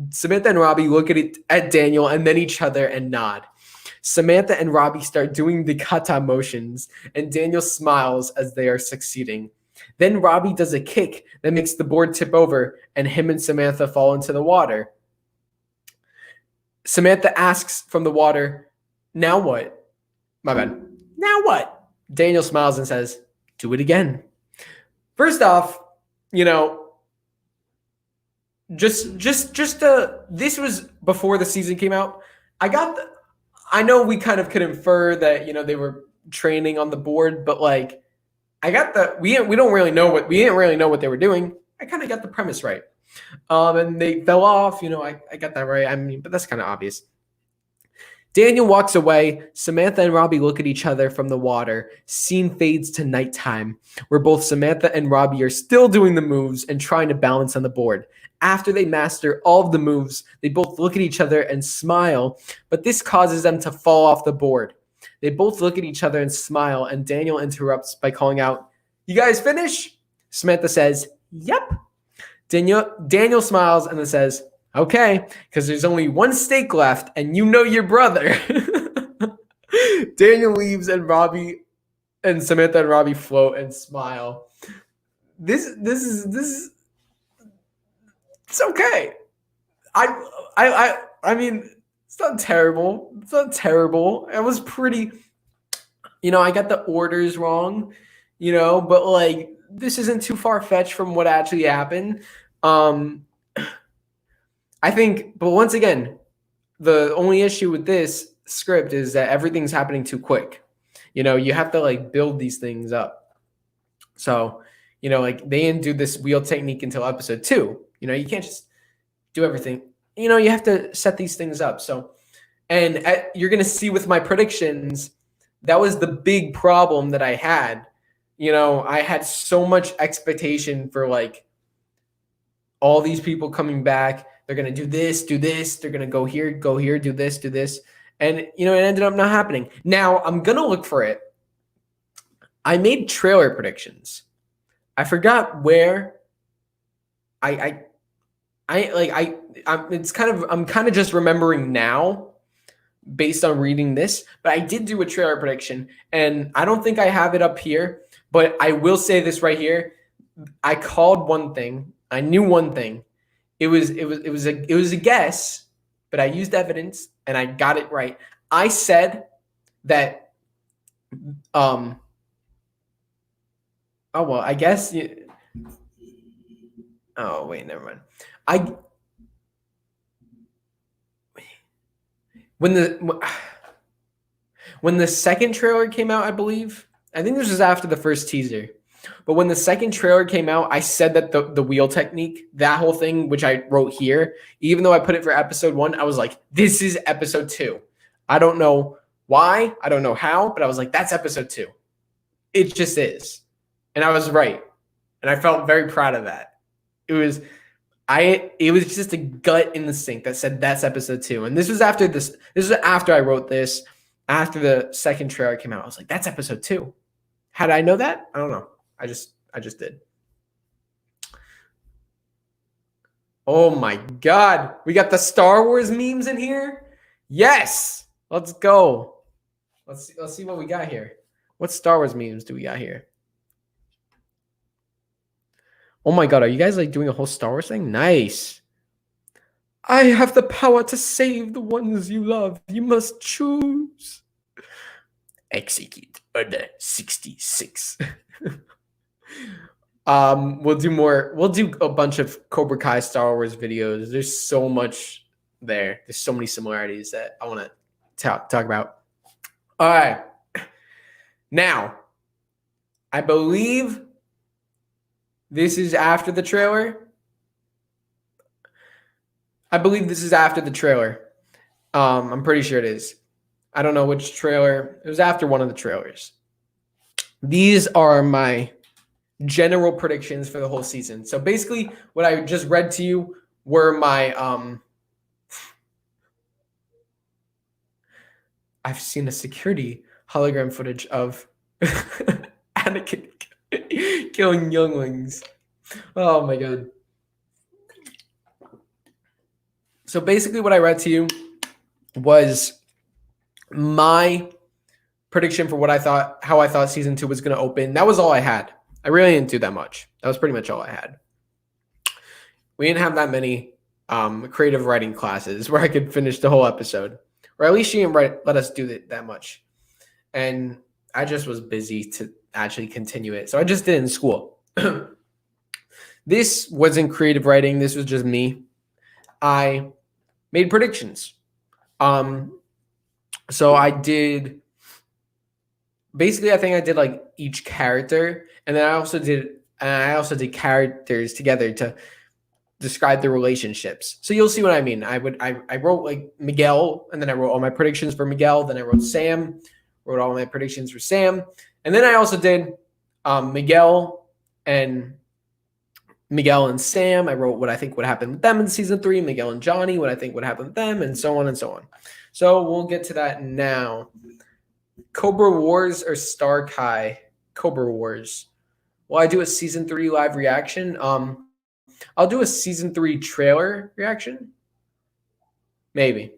Samantha and Robbie look at Daniel and then each other and nod. Samantha and Robbie start doing the kata motions, and Daniel smiles as they are succeeding. Then Robbie does a kick that makes the board tip over, and him and Samantha fall into the water. Samantha asks from the water, "Now what?" My bad. "Now what?" Daniel smiles and says, "Do it again." First off, you know, this was before the season came out. I know we kind of could infer that, you know, they were training on the board, but like we didn't really know what they were doing. I kind of got the premise right. And they fell off, you know, I got that right. I mean, but that's kind of obvious. Daniel walks away. Samantha and Robbie look at each other from the water. Scene fades to nighttime, where both Samantha and Robbie are still doing the moves and trying to balance on the board. After they master all of the moves, they both look at each other and smile, but this causes them to fall off the board. They both look at each other and smile, and Daniel interrupts by calling out, "You guys finish?" Samantha says, "Yep." Daniel smiles and then says, "Okay, because there's only one steak left, and you know your brother." Daniel leaves, and Samantha and Robbie float and smile. This is it's okay. I mean, it's not terrible. It's not terrible. It was pretty, you know, I got the orders wrong, you know, but like this isn't too far fetched from what actually happened. I think, but once again, the only issue with this script is that everything's happening too quick. You know, you have to like build these things up. So, you know, like they didn't do this wheel technique until episode 2. You know, you can't just do everything. You know, you have to set these things up. So, and you're going to see with my predictions, that was the big problem that I had. You know, I had so much expectation for like all these people coming back. They're going to do this. They're going to go here, do this. And, you know, it ended up not happening. Now, I'm going to look for it. I made trailer predictions. I forgot where I'm kind of just remembering now based on reading this, but I did do a trailer prediction, and I don't think I have it up here, but I will say this right here. I called one thing. I knew one thing. It was a guess, but I used evidence and I got it right. I said that oh well, I guess oh wait, never mind. When the second trailer came out, I think this was after the first teaser. But when the second trailer came out, I said that the wheel technique, that whole thing, which I wrote here, even though I put it for episode 1, I was like, this is episode 2. I don't know why, I don't know how, but I was like, that's episode 2. It just is. And I was right. And I felt very proud of that. It was just a gut instinct that said that's episode 2. And this was after I wrote this, after the second trailer came out. I was like, that's episode 2. How did I know that? I don't know. I just did. Oh my God. We got the Star Wars memes in here. Yes. Let's go. Let's see what we got here. What Star Wars memes do we got here? Oh my God. Are you guys like doing a whole Star Wars thing? Nice. I have the power to save the ones you love. You must choose. Execute Order 66. We'll do more. We'll do a bunch of Cobra Kai Star Wars videos. There's so much there. There's so many similarities that I want to talk about. All right. Now, I believe this is after the trailer. I'm pretty sure it is. I don't know which trailer. It was after one of the trailers. These are my general predictions for the whole season. So basically, what I just read to you were my I've seen a security hologram footage of Anakin killing younglings. Oh my god. So basically what I read to you was my prediction for what I thought, how I thought season 2 was going to open. That was all I had. I really didn't do that much. That was pretty much all I had. We didn't have that many creative writing classes where I could finish the whole episode. Or at least she didn't let us do it that much. And I just was busy to actually continue it. So I just did it in school. This wasn't creative writing. This was just me. I made predictions. So I did, basically I think I did like each character. And then I also did characters together to describe the relationships. So you'll see what I mean. I wrote like Miguel, and then I wrote all my predictions for Miguel. Then I wrote Sam, wrote all my predictions for Sam. And then I also did Miguel and Sam. I wrote what I think would happen with them in season 3. Miguel and Johnny, what I think would happen with them, and so on and so on. So we'll get to that now. Cobra Wars or Star Kai? Cobra Wars. Will I do a season 3 live reaction? I'll do a season 3 trailer reaction. Maybe.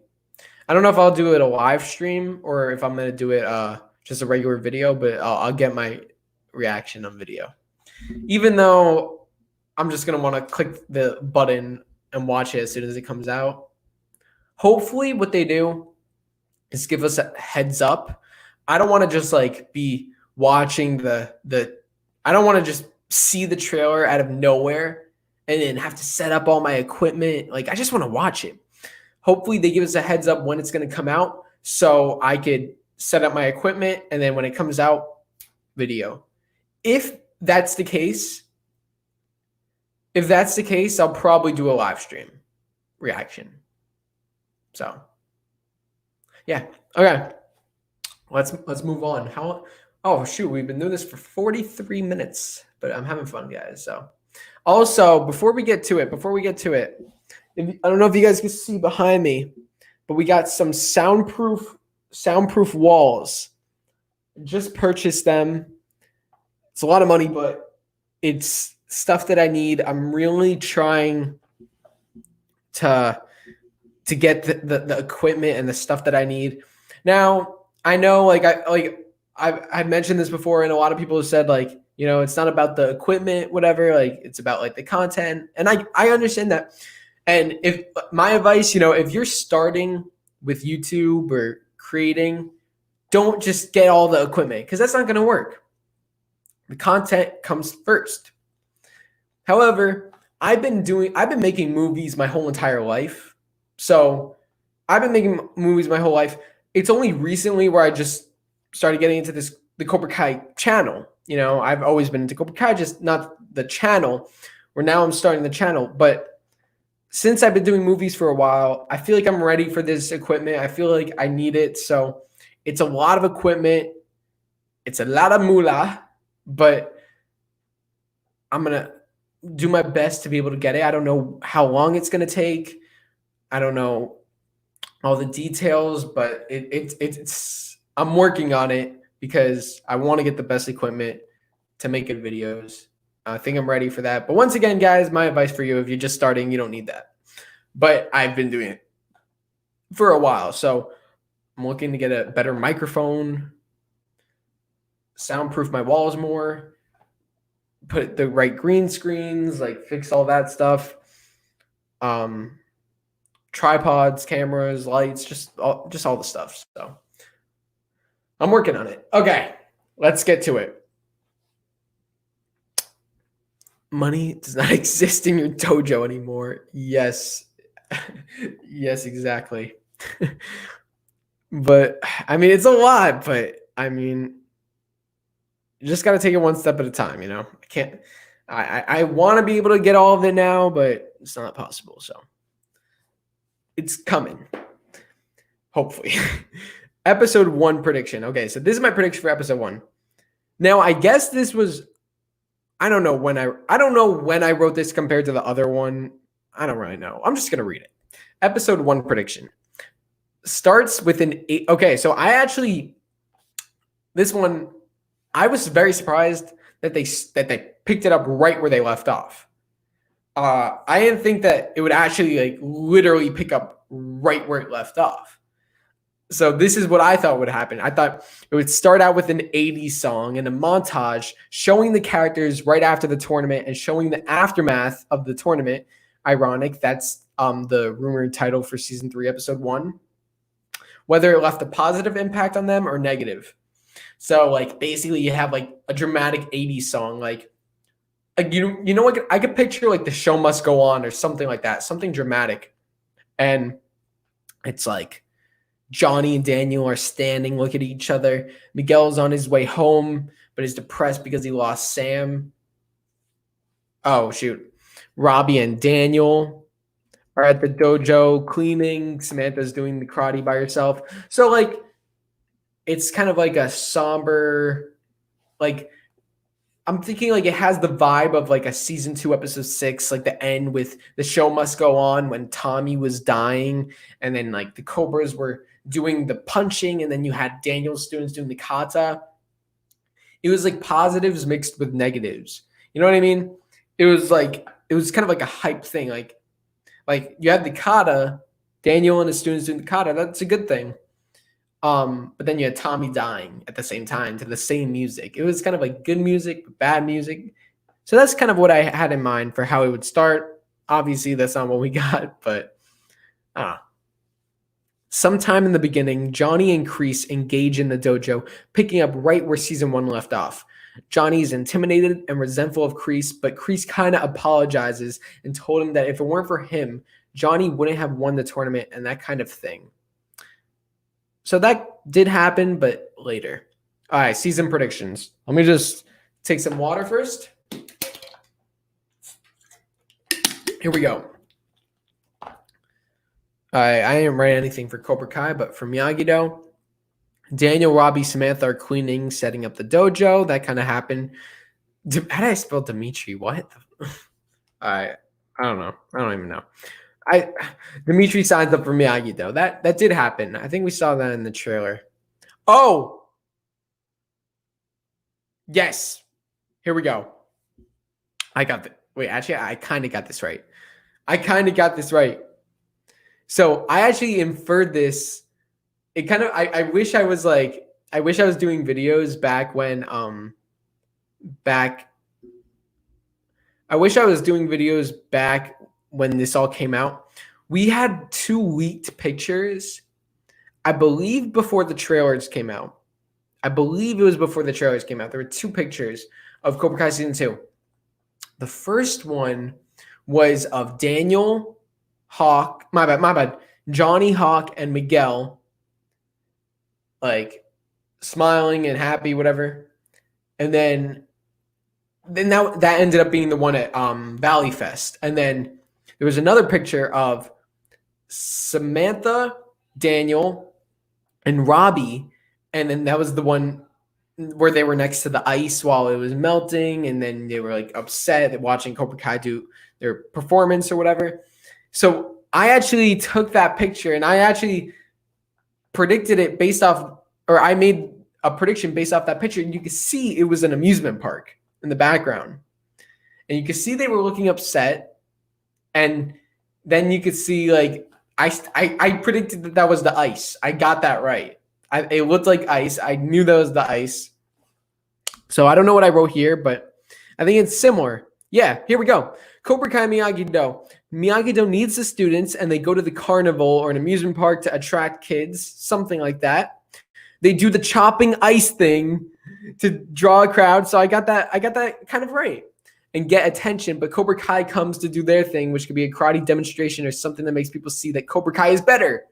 I don't know if I'll do it a live stream or if I'm gonna do it just a regular video, but I'll get my reaction on video. Even though I'm just gonna want to click the button and watch it as soon as it comes out. Hopefully, what they do is give us a heads up. I don't want to just like be watching the. I don't want to just see the trailer out of nowhere and then have to set up all my equipment. Like, I just want to watch it. Hopefully they give us a heads up when it's going to come out so I could set up my equipment, and then when it comes out, video. If that's the case, I'll probably do a live stream reaction. So, yeah. Okay. Let's move on. Oh shoot, we've been doing this for 43 minutes, but I'm having fun, guys. So also, before we get to it, I don't know if you guys can see behind me, but we got some soundproof walls. Just purchased them. It's a lot of money, but it's stuff that I need. I'm really trying to get the equipment and the stuff that I need. Now, I know I've mentioned this before, and a lot of people have said, like, you know, it's not about the equipment, whatever, like it's about like the content. And I understand that. And if my advice, you know, if you're starting with YouTube or creating, don't just get all the equipment, because that's not going to work. The content comes first. However, I've been making movies my whole entire life. So I've been making movies my whole life. It's only recently where I just started getting into the Cobra Kai channel. You know, I've always been into Cobra Kai, just not the channel, where now I'm starting the channel. But since I've been doing movies for a while, I feel like I'm ready for this equipment. I feel like I need it. So it's a lot of equipment. It's a lot of moolah, but I'm going to do my best to be able to get it. I don't know how long it's going to take. I don't know all the details, but it's I'm working on it because I want to get the best equipment to make good videos. I think I'm ready for that. But once again, guys, my advice for you, if you're just starting, you don't need that. But I've been doing it for a while. So I'm looking to get a better microphone, soundproof my walls more, put the right green screens, like fix all that stuff. Tripods, cameras, lights, just all the stuff. So I'm working on it. Okay, let's get to it. Money does not exist in your dojo anymore. Yes. Yes, exactly. But I mean, it's a lot, but I mean, you just got to take it one step at a time, you know? I can't, I want to be able to get all of it now, but it's not possible. So it's coming. Hopefully. Episode 1 prediction. Okay, so this is my prediction for episode 1. Now, I guess this was, I don't know when I wrote this compared to the other one. I don't really know. I'm just going to read it. Episode 1 prediction starts with an 8. Okay, so this one, I was very surprised that they picked it up right where they left off. I didn't think that it would actually like literally pick up right where it left off. So this is what I thought would happen. I thought it would start out with an 80s song and a montage showing the characters right after the tournament and showing the aftermath of the tournament. Ironic, that's the rumored title for season 3, episode 1. Whether it left a positive impact on them or negative. So like basically you have like a dramatic 80s song, like you know what, I could picture like The Show Must Go On or something like that, something dramatic. And it's like Johnny and Daniel are standing, look at each other. Miguel's on his way home, but is depressed because he lost Sam. Oh, shoot. Robbie and Daniel are at the dojo cleaning. Samantha's doing the karate by herself. So, like, it's kind of like a somber, like, I'm thinking like it has the vibe of like a season 2, episode 6, like the end with The Show Must Go On when Tommy was dying. And then like the Cobras were doing the punching. And then you had Daniel's students doing the kata. It was like positives mixed with negatives. You know what I mean? It was kind of like a hype thing. Like you had the kata, Daniel and his students doing the kata. That's a good thing. But then you had Tommy dying at the same time to the same music. It was kind of like good music, bad music. So that's kind of what I had in mind for how it would start. Obviously, that's not what we got, but sometime in the beginning, Johnny and Kreese engage in the dojo, picking up right where season 1 left off. Johnny is intimidated and resentful of Kreese, but Kreese kind of apologizes and told him that if it weren't for him, Johnny wouldn't have won the tournament and that kind of thing. So that did happen, but later. All right, season predictions. Let me just take some water first. Here we go. I didn't write anything for Cobra Kai, but for Miyagi-Do, Daniel, Robbie, Samantha are cleaning, setting up the dojo. That kind of happened. How did I spell Dimitri? What? I don't know. I don't even know. Dimitri signs up for Miyagi-Do. That did happen. I think we saw that in the trailer. Oh! Yes. Here we go. I got the wait, actually, I kind of got this right. So I actually inferred this. It kind of I wish I was doing videos back when I wish I was doing videos back when this all came out. We had 2 leaked pictures, I believe before the trailers came out. There were 2 pictures of Cobra Kai Season 2. The first one was of Daniel, Hawk, my bad, Johnny, Hawk, and Miguel, like, smiling and happy, whatever. And then that ended up being the one at Valley Fest. And then there was another picture of Samantha, Daniel, and Robbie. And then that was the one where they were next to the ice while it was melting. And then they were like upset watching Cobra Kai do their performance or whatever. So I actually took that picture and I actually predicted it based off, or I made a prediction based off that picture. And you could see it was an amusement park in the background. And you could see they were looking upset. And then you could see, like, I predicted that was the ice. I got that right. It looked like ice. I knew that was the ice. So I don't know what I wrote here, but I think it's similar. Yeah, here we go. Cobra Kai Miyagi-Do. Miyagi-Do needs the students, and they go to the carnival or an amusement park to attract kids, something like that. They do the chopping ice thing to draw a crowd. So I got that kind of right. and get attention, but Cobra Kai comes to do their thing, which could be a karate demonstration or something that makes people see that Cobra Kai is better.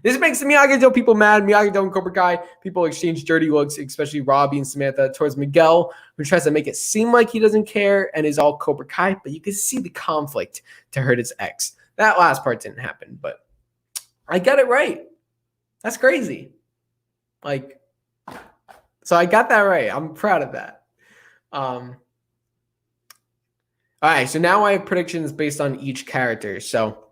This makes the Miyagi-Do people mad. Miyagi-Do and Cobra Kai people exchange dirty looks, especially Robbie and Samantha, towards Miguel, who tries to make it seem like he doesn't care and is all Cobra Kai, but you can see the conflict to hurt his ex. That last part didn't happen, but I got it right. That's crazy. Like, so I got that right. I'm proud of that. All right, so now I have predictions based on each character. So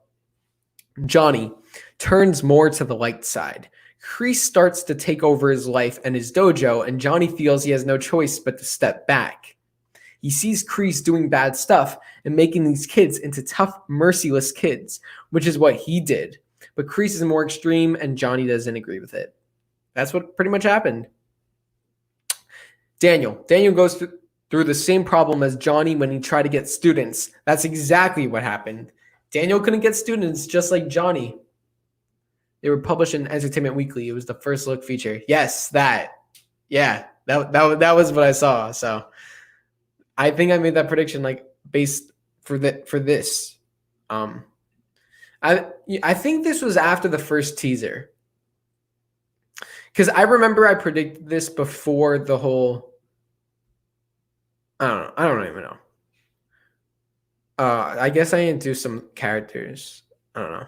Johnny turns more to the light side. Kreese starts to take over his life and his dojo, and Johnny feels he has no choice but to step back. He sees Kreese doing bad stuff and making these kids into tough, merciless kids, which is what he did. But Kreese is more extreme, and Johnny doesn't agree with it. That's what pretty much happened. Daniel goes through the same problem as Johnny when he tried to get students. That's exactly what happened. Daniel couldn't get students just like Johnny. They were published in Entertainment Weekly. It was the first look feature. Yes, that. Yeah, that was what I saw. So I think I made that prediction like based for this. I think this was after the first teaser. Because I remember I predicted this before the whole. I don't know. I don't even know. I guess I didn't do some characters. I don't know.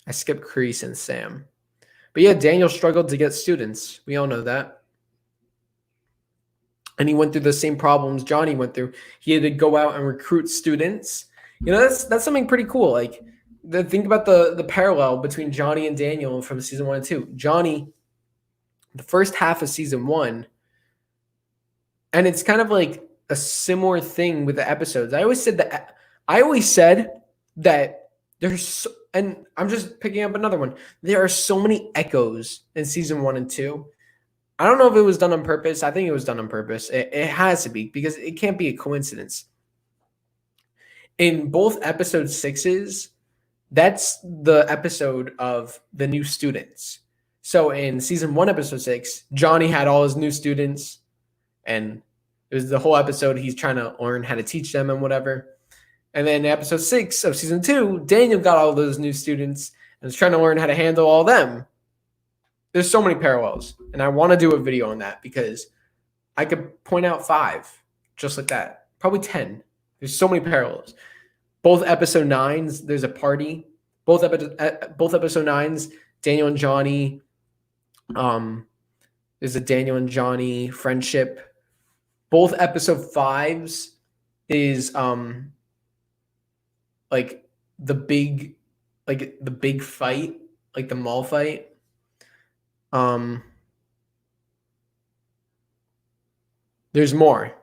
I skipped Kreese and Sam. But yeah, Daniel struggled to get students. We all know that. And he went through the same problems Johnny went through. He had to go out and recruit students. You know, that's something pretty cool. Like, think about the parallel between Johnny and Daniel from season 1 and 2. Johnny, the first half of season 1, and it's kind of like a similar thing with the episodes. I always said that there's, and I'm just picking up another one. There are so many echoes in season 1 and 2. I don't know if it was done on purpose. I think it was done on purpose. It has to be, because it can't be a coincidence. In both episode 6s, that's the episode of the new students. So in season 1, episode 6, Johnny had all his new students, and it was the whole episode he's trying to learn how to teach them and whatever. And then in episode 6 of season 2, Daniel got all those new students and was trying to learn how to handle all of them. There's so many parallels, and I want to do a video on that because I could point out 5 just like that. Probably 10. There's so many parallels. Both episode 9s, there's a party. Both episode 9s, Daniel and Johnny. There's a Daniel and Johnny friendship. Both episode 5s is like the big fight, like the mall fight. There's more.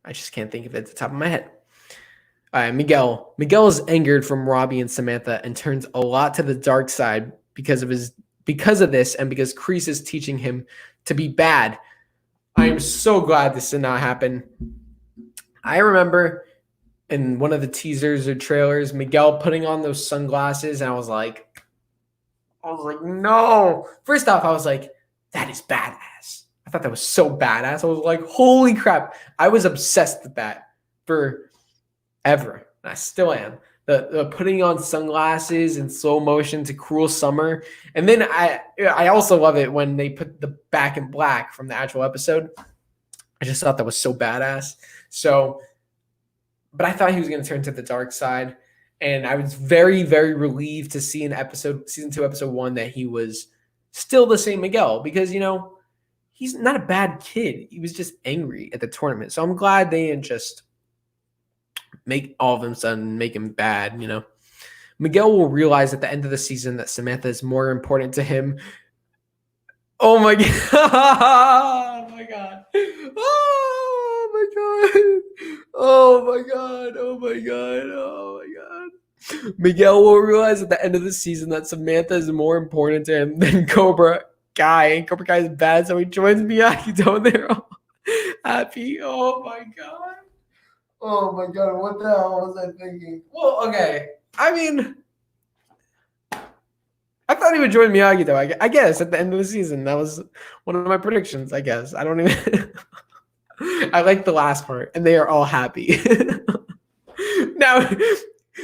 I just can't think of it at the top of my head. All right, Miguel. Miguel is angered from Robbie and Samantha and turns a lot to the dark side because of this, and because Kreese is teaching him to be bad. I am so glad this did not happen. I remember in one of the teasers or trailers, Miguel putting on those sunglasses, and I was like, no. First off, I was like, that is badass. I thought that was so badass. I was like, holy crap. I was obsessed with that forever. And I still am. The putting on sunglasses in slow motion to Cruel Summer. And then I also love it when they put the back in black from the actual episode. I just thought that was so badass. So, but I thought he was going to turn to the dark side. And I was very, very relieved to see in season 2, episode 1, that he was still the same Miguel, because, you know, he's not a bad kid. He was just angry at the tournament. So I'm glad they didn't just make all of them sudden make him bad, you know. Miguel will realize at the end of the season that Samantha is more important to him. Oh my god. Oh my god. Oh my god. Oh my god. Oh my god. Oh my god. Miguel will realize at the end of the season that Samantha is more important to him than Cobra Kai. And Cobra Kai is bad, so he joins Miyagi-Do and they're all happy. Oh my god. Oh my god, what the hell was I thinking? Well, okay. I mean, I thought he would join Miyagi-Do. I guess at the end of the season. That was one of my predictions, I guess. I don't even I like the last part, and they are all happy. Now,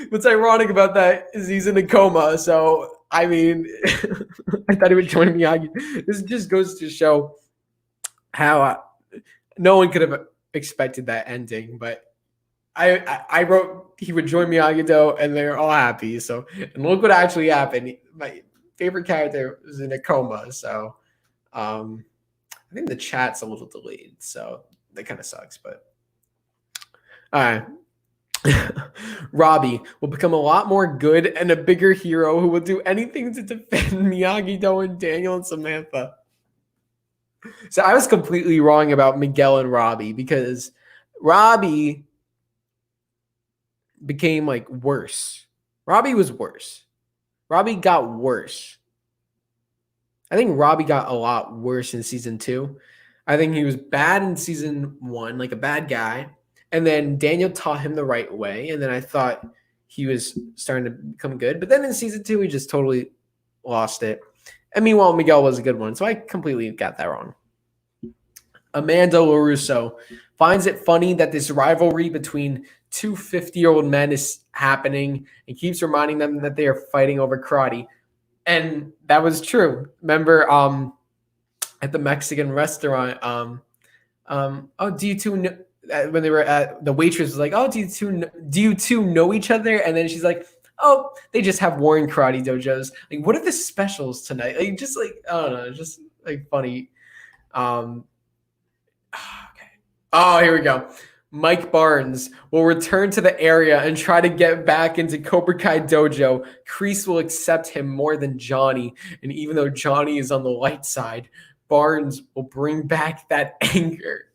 what's ironic about that is he's in a coma. So, I mean, I thought he would join Miyagi. This just goes to show how no one could have expected that ending. But I wrote he would join Miyagi-Do, and they're all happy. So, and look what actually happened. My favorite character was in a coma. So, I think the chat's a little delayed. So that kind of sucks. But all right. Robbie will become a lot more good and a bigger hero who will do anything to defend Miyagi-Do and Daniel and Samantha. So I was completely wrong about Miguel and Robbie because Robbie became like worse. Robbie was worse. Robbie got worse. I think Robbie got a lot worse in season 2. I think he was bad in season 1, like a bad guy. And then Daniel taught him the right way. And then I thought he was starting to become good. But then in season 2, he just totally lost it. And meanwhile, Miguel was a good one. So I completely got that wrong. Amanda LaRusso finds it funny that this rivalry between two 50-year-old men is happening and keeps reminding them that they are fighting over karate. And that was true. Remember at the Mexican restaurant, do you two know, when they were at the waitress was like, oh, do you two know each other? And then she's like, oh, they just have Warren karate dojos. Like, what are the specials tonight? Like, just like, I don't know, just like funny. Okay. Oh, here we go. Mike Barnes will return to the area and try to get back into Cobra Kai dojo. Kreese will accept him more than Johnny. And even though Johnny is on the light side, Barnes will bring back that anger.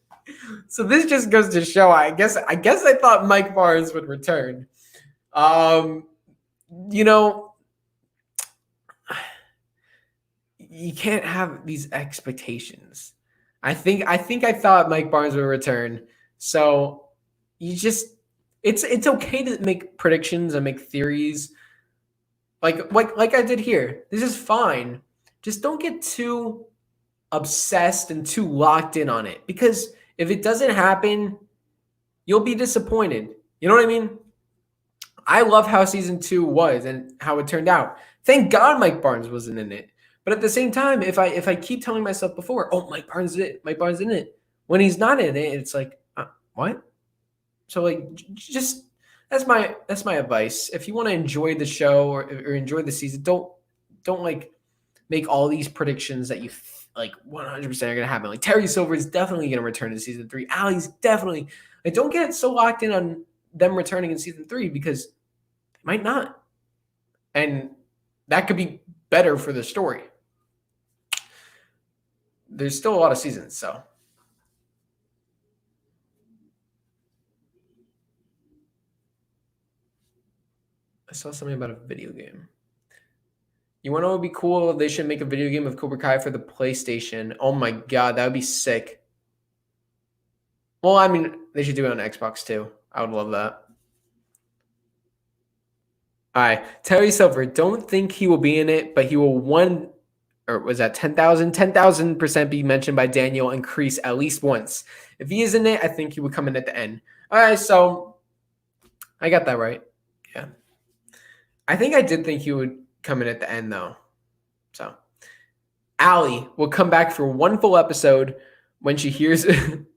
So this just goes to show, I guess I thought Mike Barnes would return. You know, you can't have these expectations. I think I thought Mike Barnes would return. So you just it's okay to make predictions and make theories. Like I did here. This is fine. Just don't get too obsessed and too locked in on it, because if it doesn't happen, you'll be disappointed. You know what I mean? I love how season 2 was and how it turned out. Thank God Mike Barnes wasn't in it. But at the same time, if I keep telling myself before, oh, Mike Barnes in it, when he's not in it, it's like, what? So like, just that's my advice. If you want to enjoy the show or enjoy the season, don't like make all these predictions that you like 100% are going to happen. Like Terry Silver is definitely going to return in season 3. Allie's definitely. Like, don't get so locked in on them returning in season 3 because they might not, and that could be better for the story. There's still a lot of seasons, so. I saw something about a video game. You want to know what would be cool? They should make a video game of Cobra Kai for the PlayStation. Oh my God, that would be sick. Well, I mean, they should do it on Xbox too. I would love that. All right, Terry Silver, don't think he will be in it, but he will 10,000% be mentioned by Daniel and Kreese at least once. If he is in it, I think he would come in at the end. All right, so I got that right. Yeah. I think I did think he would come in at the end, though. So Allie will come back for one full episode when she hears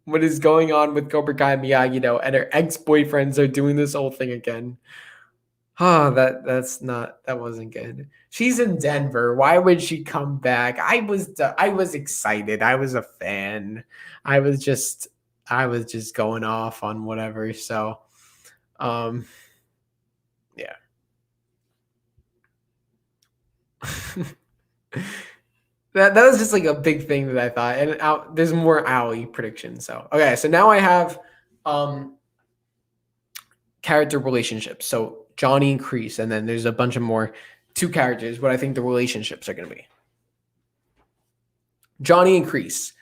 what is going on with Cobra Kai and Miyagi-Do, and her ex-boyfriends are doing this whole thing again. That wasn't good. She's in Denver. Why would she come back? I was excited. I was a fan. I was just going off on whatever. So, yeah. that was just like a big thing that I thought. And there's more Allie predictions. So, okay. So now I have character relationships. So Johnny and Kreese, and then there's a bunch of more 2 characters, what I think the relationships are going to be. Johnny and Kreese.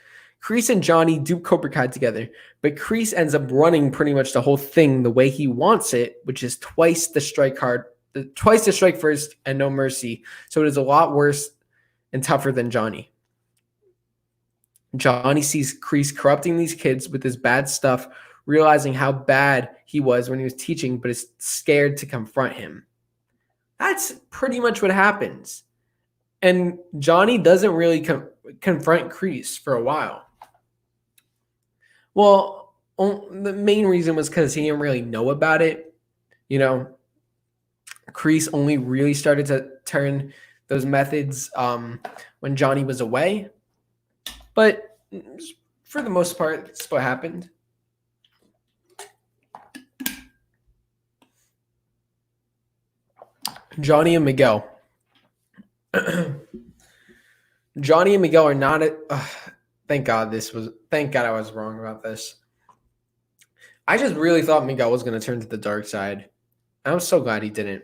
Kreese and Johnny do Cobra Kai together, but Kreese ends up running pretty much the whole thing the way he wants it, which is twice the strike first and no mercy. So it is a lot worse and tougher than Johnny. Johnny sees Kreese corrupting these kids with his bad stuff, realizing how bad he was when he was teaching, but is scared to confront him. That's pretty much what happens. And Johnny doesn't really confront Kreese for a while. Well, the main reason was because he didn't really know about it. You know, Kreese only really started to turn those methods when Johnny was away. But for the most part, that's what happened. Johnny and Miguel. Johnny and Miguel are not thank God I was wrong about this. I just really thought Miguel was going to turn to the dark side. I'm so glad he didn't.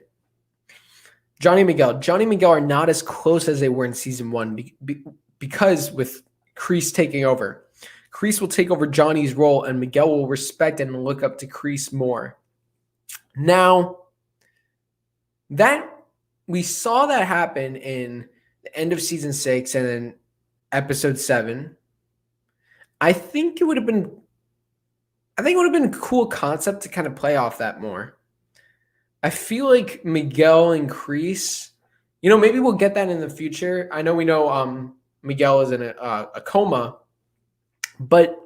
Johnny and Miguel are not as close as they were in season 1 because with Kreese taking over. Kreese will take over Johnny's role and Miguel will respect and look up to Kreese more. Now, that we saw that happen in the end of season 6 and then episode 7. I think it would have been a cool concept to kind of play off that more. I feel like Miguel and Kreese, maybe we'll get that in the future. I know we know Miguel is in a coma, but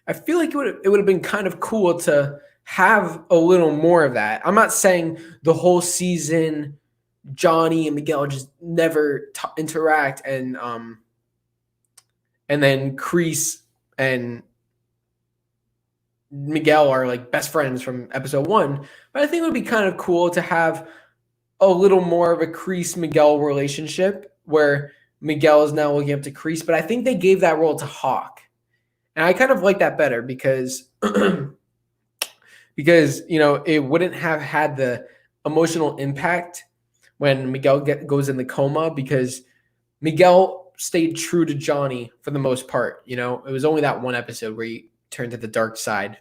I feel like it would have been kind of cool to have a little more of that. I'm not saying the whole season Johnny and Miguel just never interact, and then Kreese and Miguel are like best friends from episode 1. But I think it would be kind of cool to have a little more of a Kreese-Miguel relationship where Miguel is now looking up to Kreese. But I think they gave that role to Hawk. And I kind of like that better because it wouldn't have had the emotional impact when Miguel goes in the coma, because Miguel stayed true to Johnny for the most part. It was only that one episode where he turned to the dark side.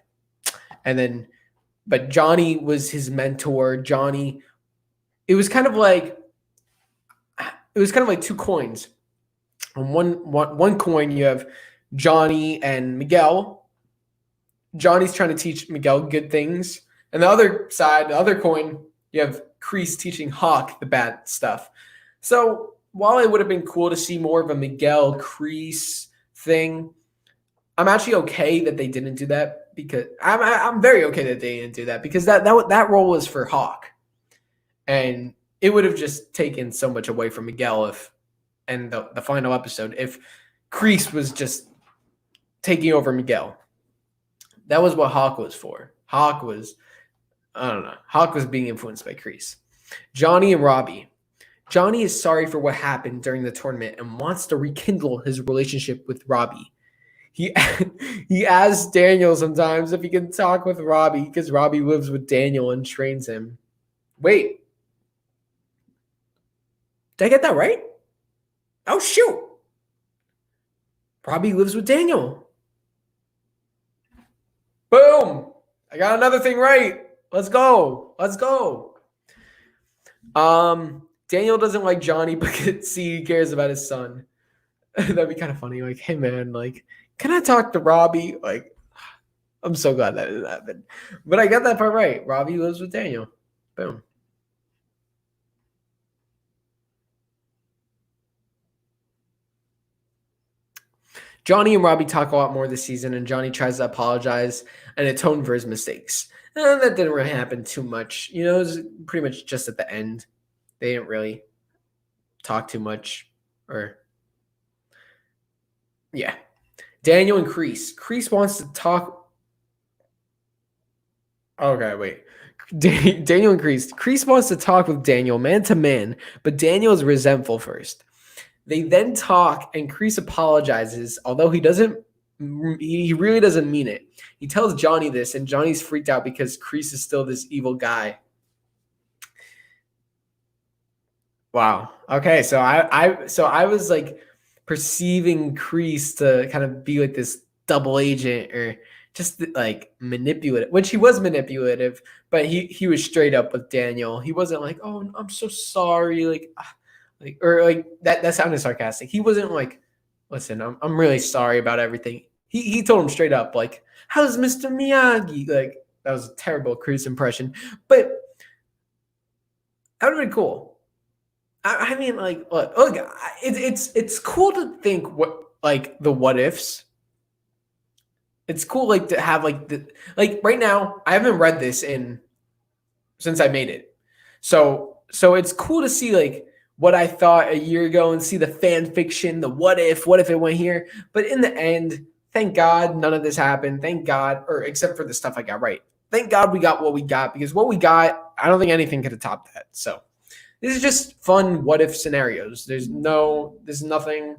But Johnny was his mentor. Johnny, it was kind of like two coins. On one coin, you have Johnny and Miguel. Johnny's trying to teach Miguel good things. And the other side, the other coin, you have Kreese teaching Hawk the bad stuff. So while it would have been cool to see more of a Miguel Kreese thing, I'm actually okay that they didn't do that, because I'm very okay that they didn't do that, because that role was for Hawk, and it would have just taken so much away from Miguel and the final episode if Kreese was just taking over Miguel. That was what Hawk was for. Hawk was being influenced by Kreese. Johnny and Robbie. Johnny is sorry for what happened during the tournament and wants to rekindle his relationship with Robbie. He asks Daniel sometimes if he can talk with Robbie because Robbie lives with Daniel and trains him. Wait. Did I get that right? Oh, shoot. Robbie lives with Daniel. Boom. I got another thing right. Let's go. Daniel doesn't like Johnny, but he cares about his son. That'd be kind of funny. Like, hey, man, like, can I talk to Robbie? Like, I'm so glad that didn't happen. But I got that part right. Robbie lives with Daniel. Boom. Johnny and Robbie talk a lot more this season, and Johnny tries to apologize and atone for his mistakes. And that didn't really happen too much. It was pretty much just at the end. They didn't really talk too much. Yeah. Daniel and Kreese. Kreese wants to talk. Okay, wait. Daniel and Kreese. Kreese wants to talk with Daniel man to man, but Daniel is resentful first. They then talk, and Kreese apologizes, although he really doesn't mean it. He tells Johnny this, and Johnny's freaked out because Kreese is still this evil guy. Wow. Okay, so I was like perceiving Kreese to kind of be like this double agent or just like manipulative, which he was manipulative, but he was straight up with Daniel. He wasn't like, oh, I'm so sorry, or that sounded sarcastic. He wasn't like, listen, I'm really sorry about everything. He told him straight up, like, how's Mr. Miyagi? Like, that was a terrible Kreese impression, but that would have been cool. I mean, like, look, it's cool to think what, like, the what ifs. It's cool, like, to have, like, right now, I haven't read this since I made it. So it's cool to see, like, what I thought a year ago and see the fan fiction, the what if it went here. But in the end, thank God none of this happened. Thank God, or except for the stuff I got right. Thank God we got what we got, because what we got, I don't think anything could have topped that. So this is just fun what if scenarios. There's nothing.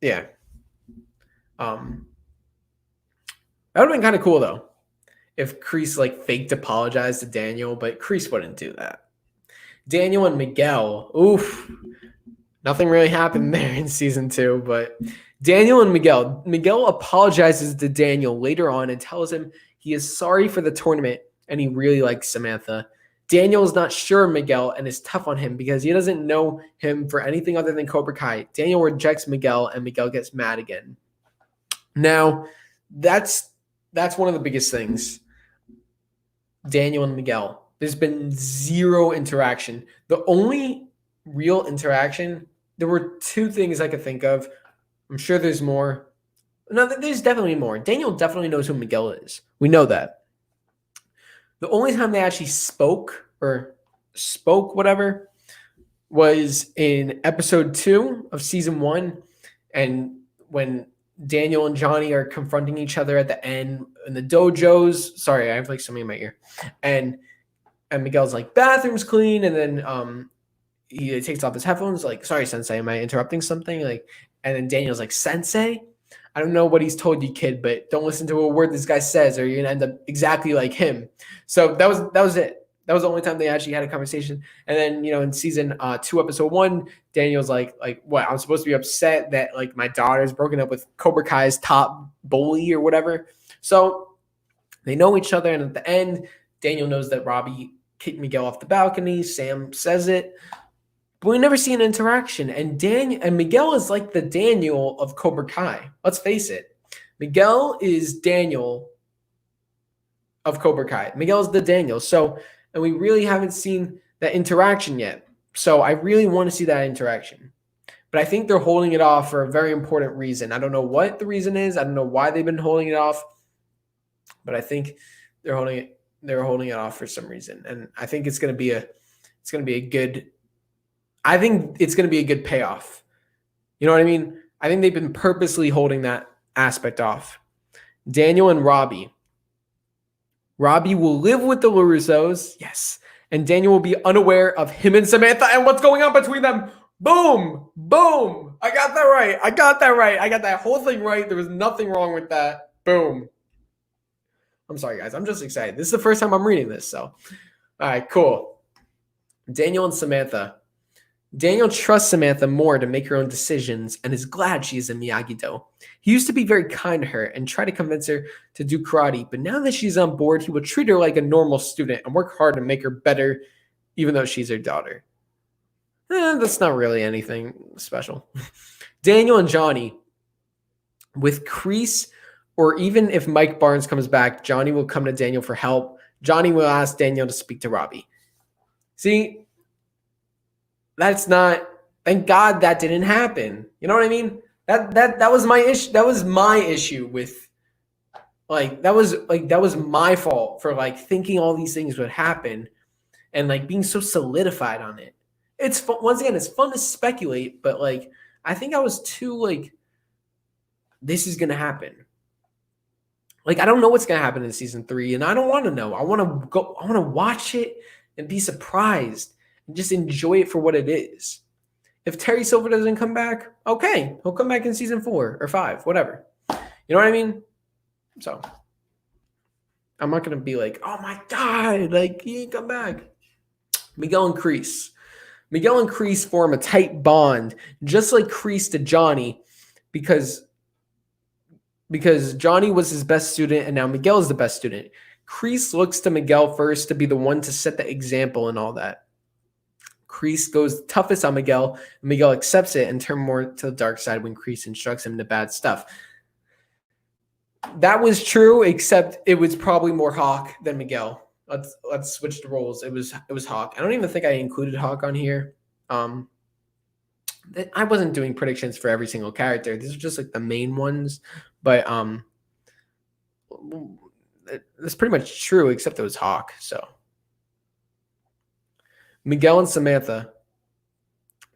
Yeah. That would have been kind of cool though, if Kreese like faked apologized to Daniel, but Kreese wouldn't do that. Daniel and Miguel, oof, nothing really happened there in season 2, but Daniel and Miguel apologizes to Daniel later on and tells him he is sorry for the tournament and he really likes Samantha. Daniel is not sure of Miguel and is tough on him because he doesn't know him for anything other than Cobra Kai. Daniel rejects Miguel and Miguel gets mad again. Now, that's one of the biggest things. Daniel and Miguel. There's been zero interaction. The only real interaction, there were 2 things I could think of. I'm sure there's more. No, there's definitely more. Daniel definitely knows who Miguel is. We know that. The only time they actually spoke whatever was in episode 2 of season 1, and when Daniel and Johnny are confronting each other at the end in the dojos. Sorry, I have like something in my ear. And Miguel's like, bathroom's clean, and then he takes off his headphones, like, sorry, Sensei, am I interrupting something? Like, and then Daniel's like, Sensei? I don't know what he's told you, kid, but don't listen to a word this guy says or you're gonna end up exactly like him. So that was it. That was the only time they actually had a conversation. And then, in season 2, episode 1, Daniel's like, what? I'm supposed to be upset that like my daughter's broken up with Cobra Kai's top bully or whatever. So they know each other. And at the end, Daniel knows that Robbie kicked Miguel off the balcony. Sam says it. But we never see an interaction. And Miguel is like the Daniel of Cobra Kai. Let's face it. Miguel is Daniel of Cobra Kai. Miguel's the Daniel. So, and we really haven't seen that interaction yet. So I really want to see that interaction. But I think they're holding it off for a very important reason. I don't know what the reason is. I don't know why they've been holding it off. But I think they're holding it off for some reason. And I think it's going to be a good payoff. You know what I mean? I think they've been purposely holding that aspect off. Daniel and Robbie. Robbie will live with the LaRussos. Yes. And Daniel will be unaware of him and Samantha and what's going on between them. Boom. Boom. I got that right. I got that whole thing right. There was nothing wrong with that. Boom. I'm sorry, guys. I'm just excited. This is the first time I'm reading this. So, all right, cool. Daniel and Samantha. Daniel trusts Samantha more to make her own decisions and is glad she is in Miyagi-Do. He used to be very kind to her and try to convince her to do karate, but now that she's on board, he will treat her like a normal student and work hard to make her better, even though she's her daughter. That's not really anything special. Daniel and Johnny. With Kreese, or even if Mike Barnes comes back, Johnny will come to Daniel for help. Johnny will ask Daniel to speak to Robbie. See, that's not, thank God that didn't happen. You know what I mean? That was my issue. That was my issue with, that was my fault for thinking all these things would happen and being so solidified on it. It's fun, once again, it's fun to speculate, but I think I was too this is gonna happen. I don't know what's gonna happen in season 3, and I don't want to know. I want to watch it and be surprised and just enjoy it for what it is. If Terry Silver doesn't come back, okay, he'll come back in season 4 or 5, whatever. You know what I mean? So I'm not gonna be oh my God, he ain't come back. Miguel and Kreese form a tight bond, just like Kreese to Johnny, because Johnny was his best student and now Miguel is the best student. Kreese looks to Miguel first to be the one to set the example and all that. Kreese goes toughest on Miguel, and Miguel accepts it and turns more to the dark side when Kreese instructs him to bad stuff. That was true, except it was probably more Hawk than Miguel. Let's switch the roles. It was Hawk. I don't even think I included Hawk on here. I wasn't doing predictions for every single character. These are just like the main ones, but it's pretty much true, except it was Hawk. So Miguel and Samantha.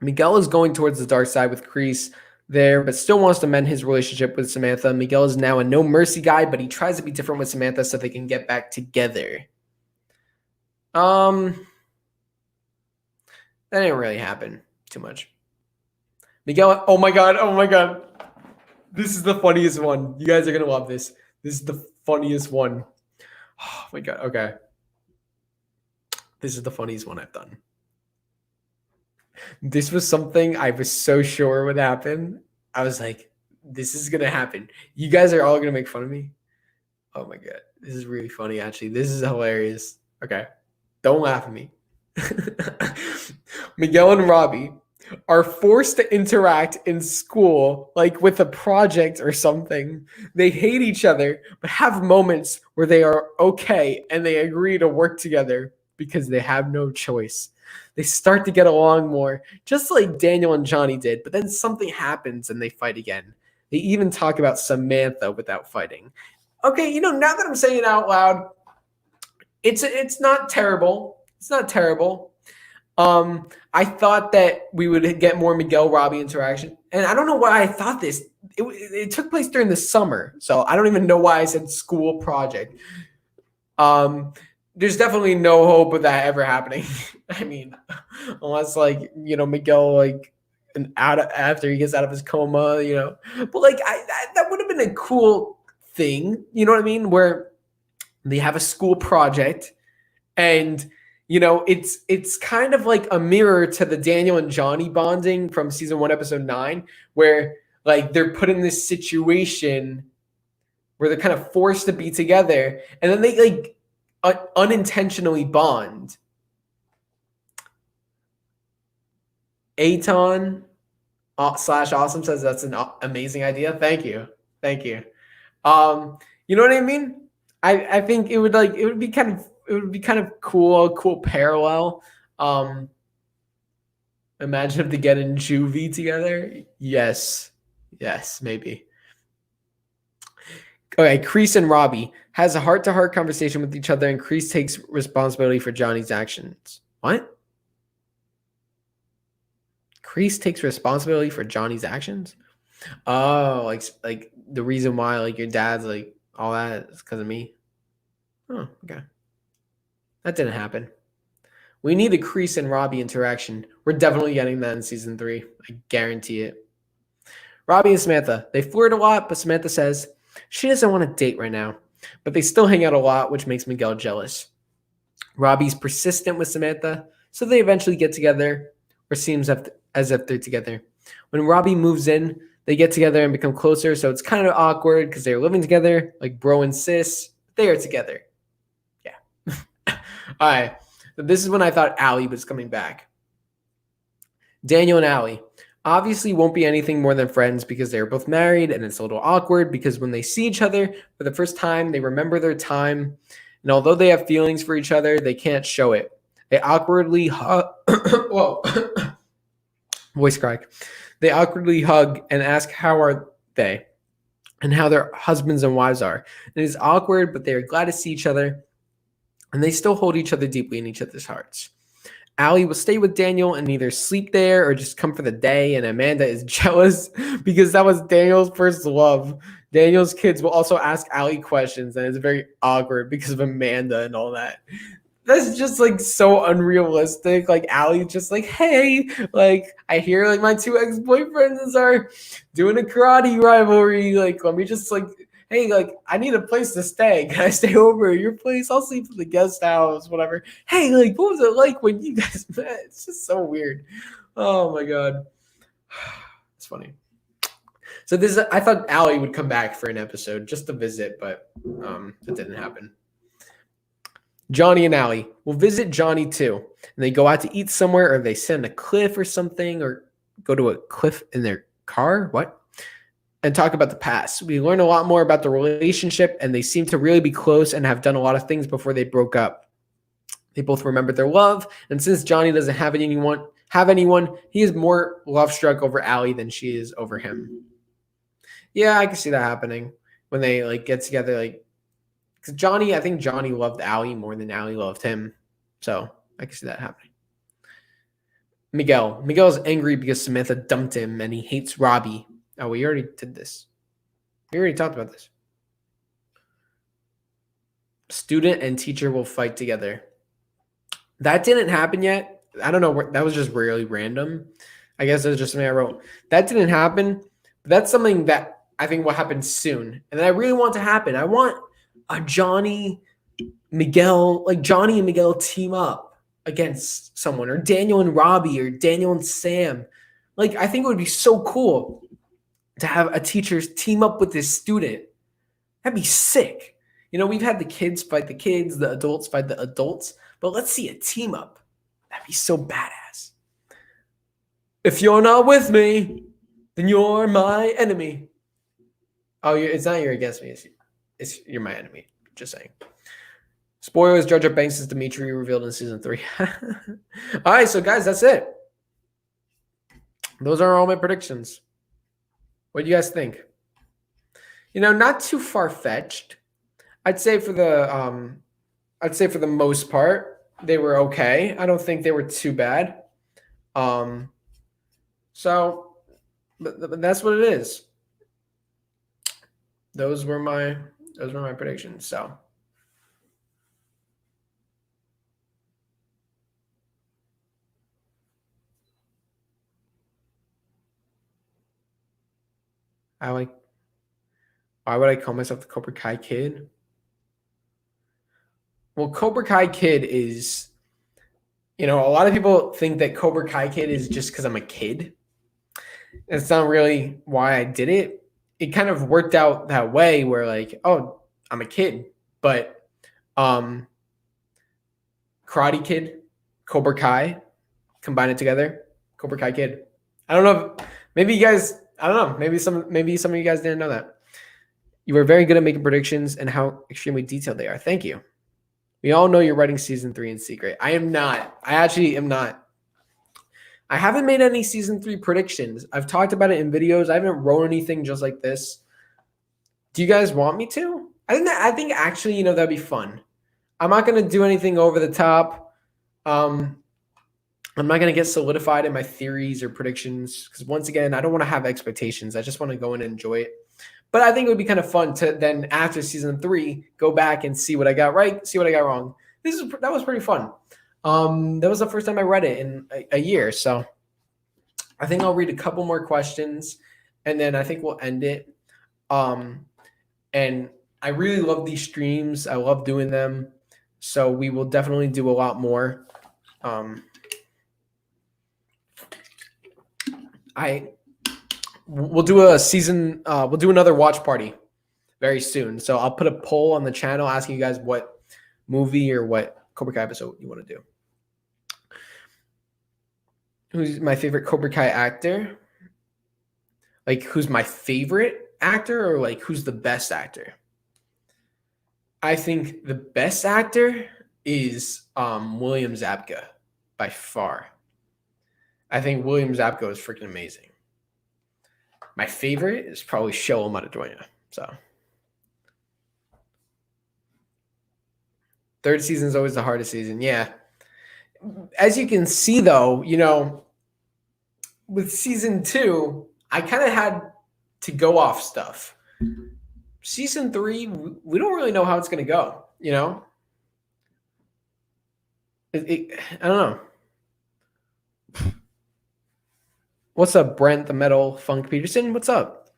Miguel is going towards the dark side with Kreese there, but still wants to mend his relationship with Samantha. Miguel is now a no mercy guy, but he tries to be different with Samantha so they can get back together. That didn't really happen too much. Miguel, oh my god. This is the funniest one. You guys are gonna love this. This is the funniest one. Oh my god, okay. This is the funniest one I've done. This was something I was so sure would happen. I was like, this is gonna happen. You guys are all gonna make fun of me. Oh my god. This is really funny, actually. This is hilarious. Okay. Don't laugh at me. Miguel and Robbie are forced to interact in school, like with a project or something. They hate each other, but have moments where they are okay and they agree to work together because they have no choice. They start to get along more, just like Daniel and Johnny did, but then something happens and they fight again. They even talk about Samantha without fighting. Okay, now that I'm saying it out loud, it's not terrible. It's not terrible. I thought that we would get more Miguel Robbie interaction, and I don't know why I thought this. It took place during the summer, so I don't even know why I said school project. There's definitely no hope of that ever happening. I mean, unless Miguel after he gets out of his coma, But that would have been a cool thing, you know what I mean? Where they have a school project, and it's kind of like a mirror to the Daniel and Johnny bonding from season 1, episode 9, where they're put in this situation where they're kind of forced to be together, and then they unintentionally bond. Aton / Awesome says that's an amazing idea. Thank you. You know what I mean? I think it would be kind of cool, a cool parallel. Imagine if they get in juvie together. Yes, maybe. Okay, Kreese and Robbie has a heart-to-heart conversation with each other, and Kreese takes responsibility for Johnny's actions. What? Kreese takes responsibility for Johnny's actions? Oh, like the reason why your dad's all that is because of me. Oh, okay. That didn't happen. We need a Kreese and Robbie interaction. We're definitely getting that in season 3. I guarantee it. Robbie and Samantha, they flirt a lot, but Samantha says she doesn't want to date right now. But they still hang out a lot, which makes Miguel jealous. Robbie's persistent with Samantha, so they eventually get together, or seems as if they're together. When Robbie moves in, they get together and become closer, so it's kind of awkward because they're living together, like bro and sis. They are together. Yeah. All right. So this is when I thought Allie was coming back. Daniel and Allie obviously won't be anything more than friends because they're both married, and it's a little awkward because when they see each other for the first time, they remember their time, and although they have feelings for each other, they can't show it. They awkwardly whoa, voice crack. They awkwardly hug and ask how are they and how their husbands and wives are. It is awkward, but they are glad to see each other, and they still hold each other deeply in each other's hearts. Allie will stay with Daniel and either sleep there or just come for the day, and Amanda is jealous because that was Daniel's first love. Daniel's kids will also ask Allie questions, and it's very awkward because of Amanda and all that. That's just so unrealistic. Allie's just hey, I hear my 2 ex-boyfriends are doing a karate rivalry. Let me just hey, I need a place to stay. Can I stay over at your place? I'll sleep in the guest house, whatever. Hey, what was it like when you guys met? It's just so weird. Oh my God. It's funny. So I thought Allie would come back for an episode just to visit, but it didn't happen. Johnny and Allie will visit Johnny too. And they go out to eat somewhere, or they sit on a cliff or something, or go to a cliff in their car. What? And talk about the past. We learn a lot more about the relationship, and they seem to really be close and have done a lot of things before they broke up. They both remember their love, and since Johnny doesn't have anyone, he is more love struck over Allie than she is over him. Yeah, I can see that happening when they like get together. Like, because I think Johnny loved Allie more than Allie loved him, so I can see that happening. Miguel's angry because Samantha dumped him, and he hates Robbie. Oh, we already did this. We already talked about this. Student and teacher will fight together. That didn't happen yet. I don't know. That was just really random. I guess it was just something I wrote. That didn't happen. But that's something that I think will happen soon. And that I really want to happen. I want a Johnny and Miguel team up against someone, or Daniel and Robbie, or Daniel and Sam. Like, I think it would be so cool to have a teacher team up with this student. That'd be sick. You know, we've had the kids fight the kids, the adults fight the adults, but let's see a team up. That'd be so badass. If you're not with me, then you're my enemy. Oh, it's not you're against me. It's you're my enemy. Just saying. Spoilers, Jar Jar Banks is Dimitri revealed in season 3. All right, so guys, that's it. Those are all my predictions. What do you guys think? You know, not too far-fetched. I'd say for the most part, they were okay. I don't think they were too bad. So but that's what it is. Those were my predictions. So why would I call myself the Cobra Kai Kid? Well, Cobra Kai Kid is, a lot of people think that Cobra Kai Kid is just because I'm a kid. That's not really why I did it. It kind of worked out that way where like, oh, I'm a kid. But Karate Kid, Cobra Kai, combine it together, Cobra Kai Kid. I don't know. Maybe you guys, I don't know. Maybe some of you guys didn't know that. You were very good at making predictions and how extremely detailed they are. Thank you. We all know you're writing season 3 in secret. I am not. I actually am not. I haven't made any season 3 predictions. I've talked about it in videos. I haven't wrote anything just like this. Do you guys want me to? I think actually, that'd be fun. I'm not going to do anything over the top. I'm not going to get solidified in my theories or predictions because once again, I don't want to have expectations. I just want to go in and enjoy it. But I think it would be kind of fun to then after season 3, go back and see what I got right, see what I got wrong. That was pretty fun. That was the first time I read it in a year. So I think I'll read a couple more questions and then I think we'll end it. And I really love these streams. I love doing them. So we will definitely do a lot more. We'll do a season. We'll do another watch party very soon. So I'll put a poll on the channel asking you guys what movie or what Cobra Kai episode you want to do. Who's my favorite Cobra Kai actor? Like, who's my favorite actor, or like who's the best actor? I think the best actor is William Zabka by far. I think William Zabka is freaking amazing. My favorite is probably Show Maradona. So, third season is always the hardest season. Yeah. As you can see, though, with season 2, I kind of had to go off stuff. Season 3, we don't really know how it's going to go. I don't know. What's up, Brent the Metal Funk Peterson? What's up?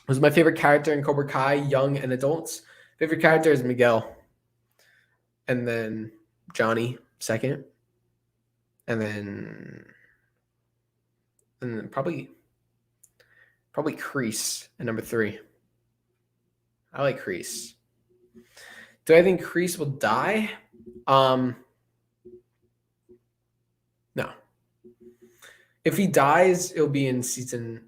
Who's my favorite character in Cobra Kai, young and adults? Favorite character is Miguel. And then Johnny, second. And then probably Kreese at number 3. I like Kreese. Do I think Kreese will die? No. If he dies, it'll be in season.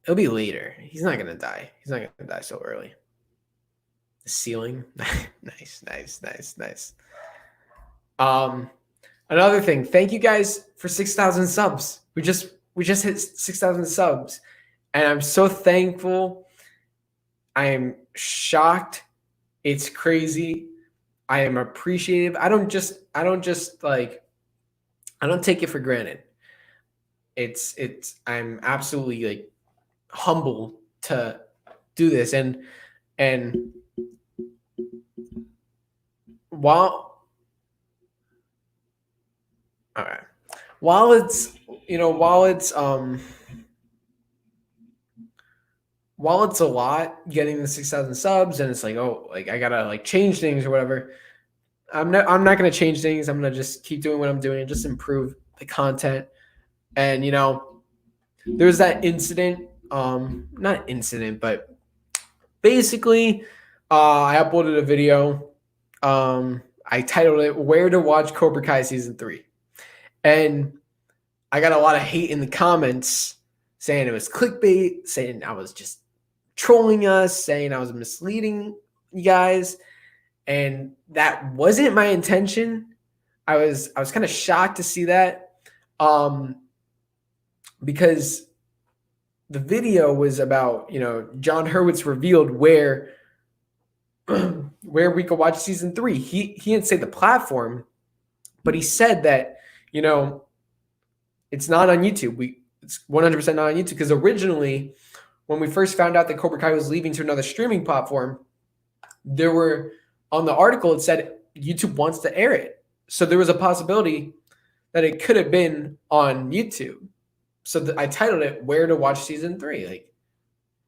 It'll be later. He's not gonna die. He's not gonna die so early. The ceiling. Nice. Another thing. Thank you guys for 6,000 subs. We just hit 6,000 subs, and I'm so thankful. I am shocked. It's crazy. I am appreciative. I don't take it for granted. I'm absolutely like humble to do this, and while it's a lot getting the 6,000 subs, and it's like, oh, like I gotta like change things or whatever. I'm not gonna change things. I'm gonna just keep doing what I'm doing and just improve the content. And there was that incident, not incident, but basically, I uploaded a video. I titled it "Where to Watch Cobra Kai Season 3," and I got a lot of hate in the comments saying it was clickbait, saying I was just trolling us, saying I was misleading you guys, and that wasn't my intention. I was kind of shocked to see that, because the video was about John Hurwitz revealed where we could watch season 3. He didn't say the platform, but he said that it's not on YouTube. It's 100% not on YouTube, because originally, when we first found out that Cobra Kai was leaving to another streaming platform, there were, on the article, it said YouTube wants to air it. So there was a possibility that it could have been on YouTube. So I titled it "Where to Watch Season 3." Like,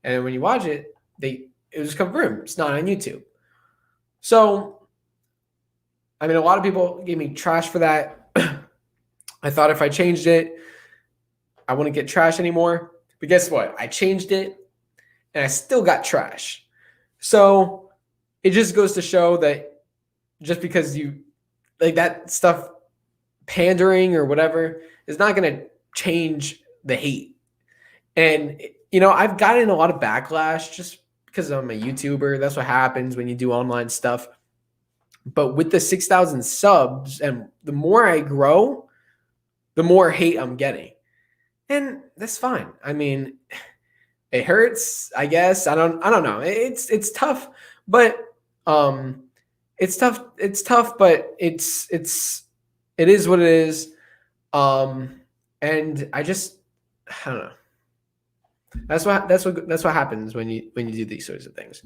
and when you watch it, it was confirmed it's not on YouTube. So, I mean, a lot of people gave me trash for that. I thought if I changed it, I wouldn't get trash anymore. But guess what? I changed it, and I still got trash. So it just goes to show that just because you like that stuff, pandering or whatever, is not going to change the hate. And I've gotten a lot of backlash just because I'm a YouTuber. That's what happens when you do online stuff. But with the 6,000 subs, and the more I grow, the more hate I'm getting. And that's fine. I mean, it hurts, I guess. I don't know. It's tough, but it's tough, but it is what it is. And I don't know. That's what happens when you do these sorts of things.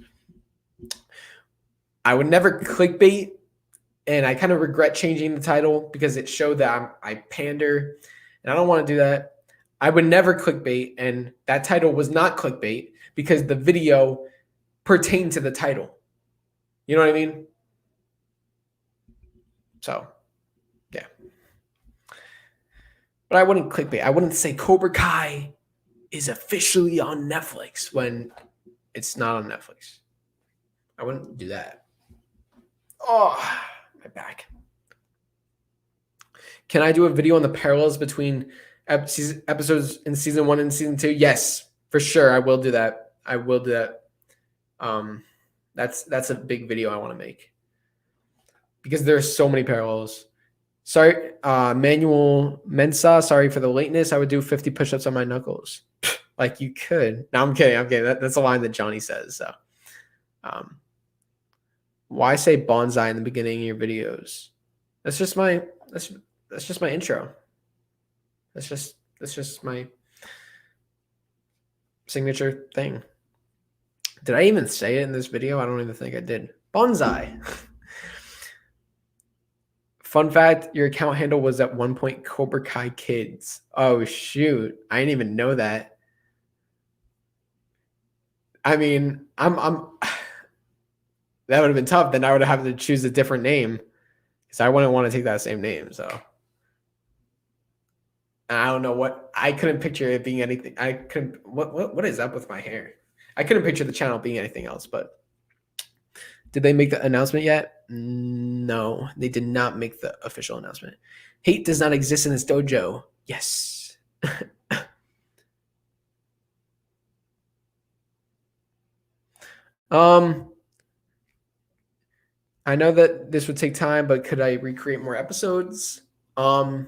I would never clickbait, and I kind of regret changing the title because it showed that I pander, and I don't want to do that. I would never clickbait, and that title was not clickbait because the video pertained to the title. You know what I mean? So, yeah. But I wouldn't clickbait. I wouldn't say Cobra Kai is officially on Netflix when it's not on Netflix. I wouldn't do that. Oh, my back. Can I do a video on the parallels between episodes in season 1 and season 2? Yes, for sure. I will do that. That's a big video I want to make because there's so many parallels. Sorry, Manuel Mensa. Sorry for the lateness. I would do 50 push-ups on my knuckles. Like you could. No, I'm kidding. That's a line that Johnny says. So, why say bonsai in the beginning of your videos? That's just my intro. That's just my signature thing. Did I even say it in this video? I don't even think I did. Bonsai. Fun fact, your account handle was at one point Cobra Kai Kids. Oh shoot. I didn't even know that. I mean, I'm that would have been tough. Then I would have to choose a different name because I wouldn't want to take that same name. So I don't know what I couldn't picture it being anything. I couldn't. What is up with my hair? I couldn't picture the channel being anything else. But Did they make the announcement yet? No, they did not make the official announcement. Hate does not exist in this dojo. Yes. I know that this would take time, but could I recreate more episodes? It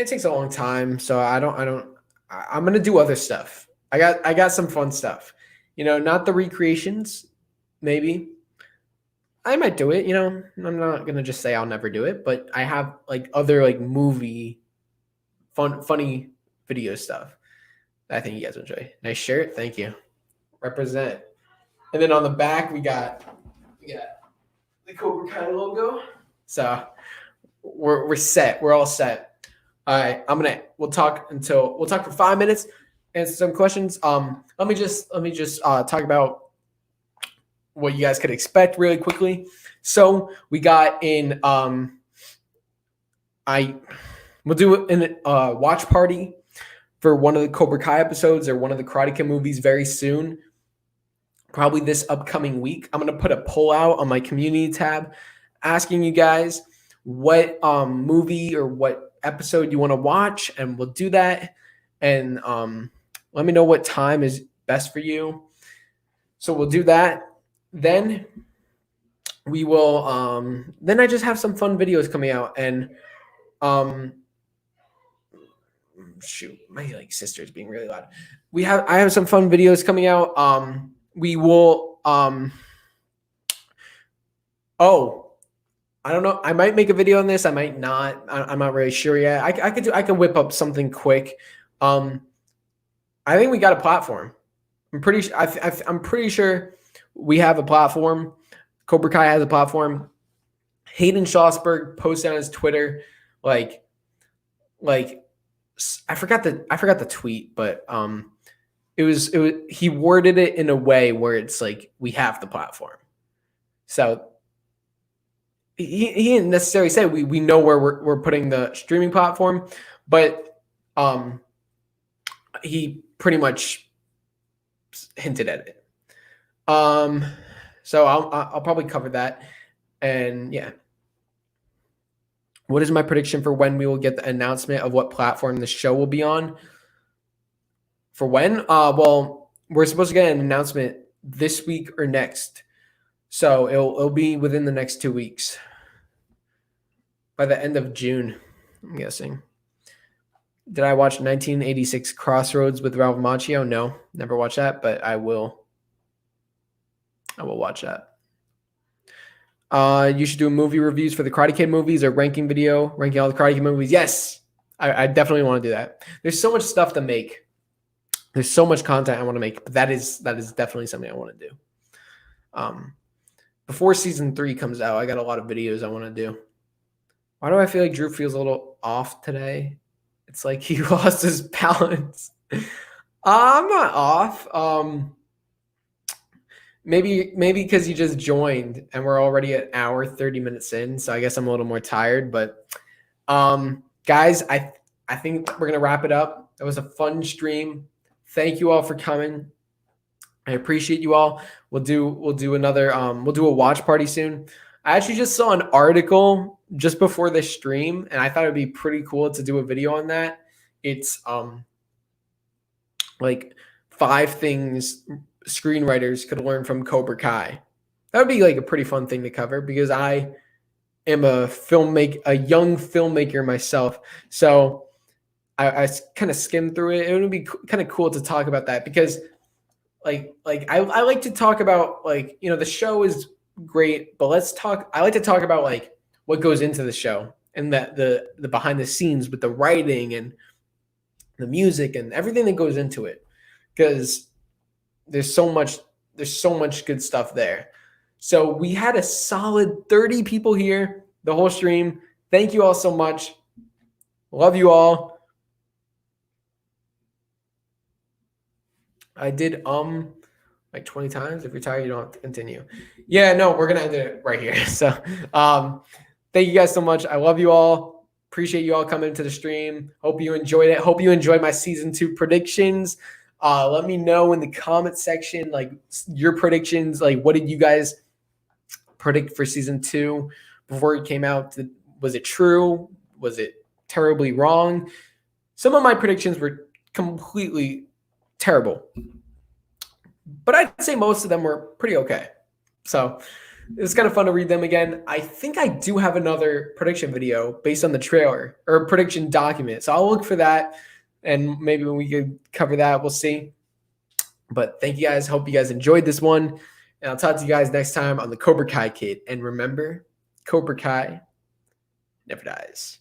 takes a long time, so I'm gonna do other stuff. I got some fun stuff. Not the recreations, maybe. I might do it, I'm not gonna just say I'll never do it, but I have like other like movie funny video stuff that I think you guys enjoy. Nice shirt, thank you. Represent. And then on the back we got the Cobra Kai logo. So we're set. We're all set. All right, we'll talk for 5 minutes, answer some questions. Let me just talk about what you guys could expect really quickly. So we got in we'll do a watch party for one of the Cobra Kai episodes or one of the Karate Kid movies very soon. Probably this upcoming week. I'm going to put a poll out on my community tab asking you guys what movie or what episode you want to watch, and we'll do that. And let me know what time is best for you. So we'll do that. Then we will then I just have some fun videos coming out, and shoot, my sister's being really loud. I have some fun videos coming out. We will I don't know. I might make a video on this. I might not. I'm not really sure yet. I could whip up something quick. I think we got a platform. I'm pretty sure we have a platform. Cobra Kai has a platform. Hayden SCHLOSSBERG posted on his Twitter, like I forgot the tweet, but it was he worded it in a way where it's like we have the platform. So he didn't necessarily say we know where we're putting the streaming platform, but he pretty much hinted at it. So I'll probably cover that, and yeah. What is my prediction for when we will get the announcement of what platform the show will be on? For when? Well, we're supposed to get an announcement this week or next. So it'll be within the next 2 weeks. By the end of June, I'm guessing. Did I watch 1986 Crossroads with Ralph Macchio? No, never watched that, but I will watch that. You should do movie reviews for the Karate Kid movies or ranking all the Karate Kid movies. Yes, I definitely want to do that. There's so much stuff to make. There's so much content I want to make, but that is definitely something I want to do. Before season 3 comes out, I got a lot of videos I want to do. Why do I feel like Drew feels a little off today? It's like he lost his balance. I'm not off. Maybe because you just joined and we're already at an hour, 30 minutes in. So I guess I'm a little more tired. But guys, I think we're going to wrap it up. It was a fun stream. Thank you all for coming. I appreciate you all. We'll do another we'll do a watch party soon. I actually just saw an article just before the stream, and I thought it'd be pretty cool to do a video on that. It's like 5 things screenwriters could learn from Cobra Kai. That would be like a pretty fun thing to cover because I am a young filmmaker myself. So I kind of skimmed through it. It would be kind of cool to talk about that because I like to talk about the show is great, but I like to talk about like what goes into the show and the behind the scenes with the writing and the music and everything that goes into it. Because there's so much good stuff there. So we had a solid 30 people here the whole stream. Thank you all so much. Love you all. I did like 20 times. If you're tired, you don't have to continue. Yeah, no, we're gonna end it right here. So thank you guys so much. I love you all. Appreciate you all coming to the stream. Hope you enjoyed it. Hope you enjoyed my season 2 predictions. Let me know in the comment section, like your predictions. Like, what did you guys predict for season 2 before it came out? Was it true? Was it terribly wrong? Some of my predictions were completely terrible, but I'd say most of them were pretty okay. So it was kind of fun to read them again. I think I do have another prediction video based on the trailer, or a prediction document. So I'll look for that, and maybe when we could cover that, we'll see. But thank you guys. Hope you guys enjoyed this one. And I'll talk to you guys next time on the Cobra Kai Kid. And remember, Cobra Kai never dies.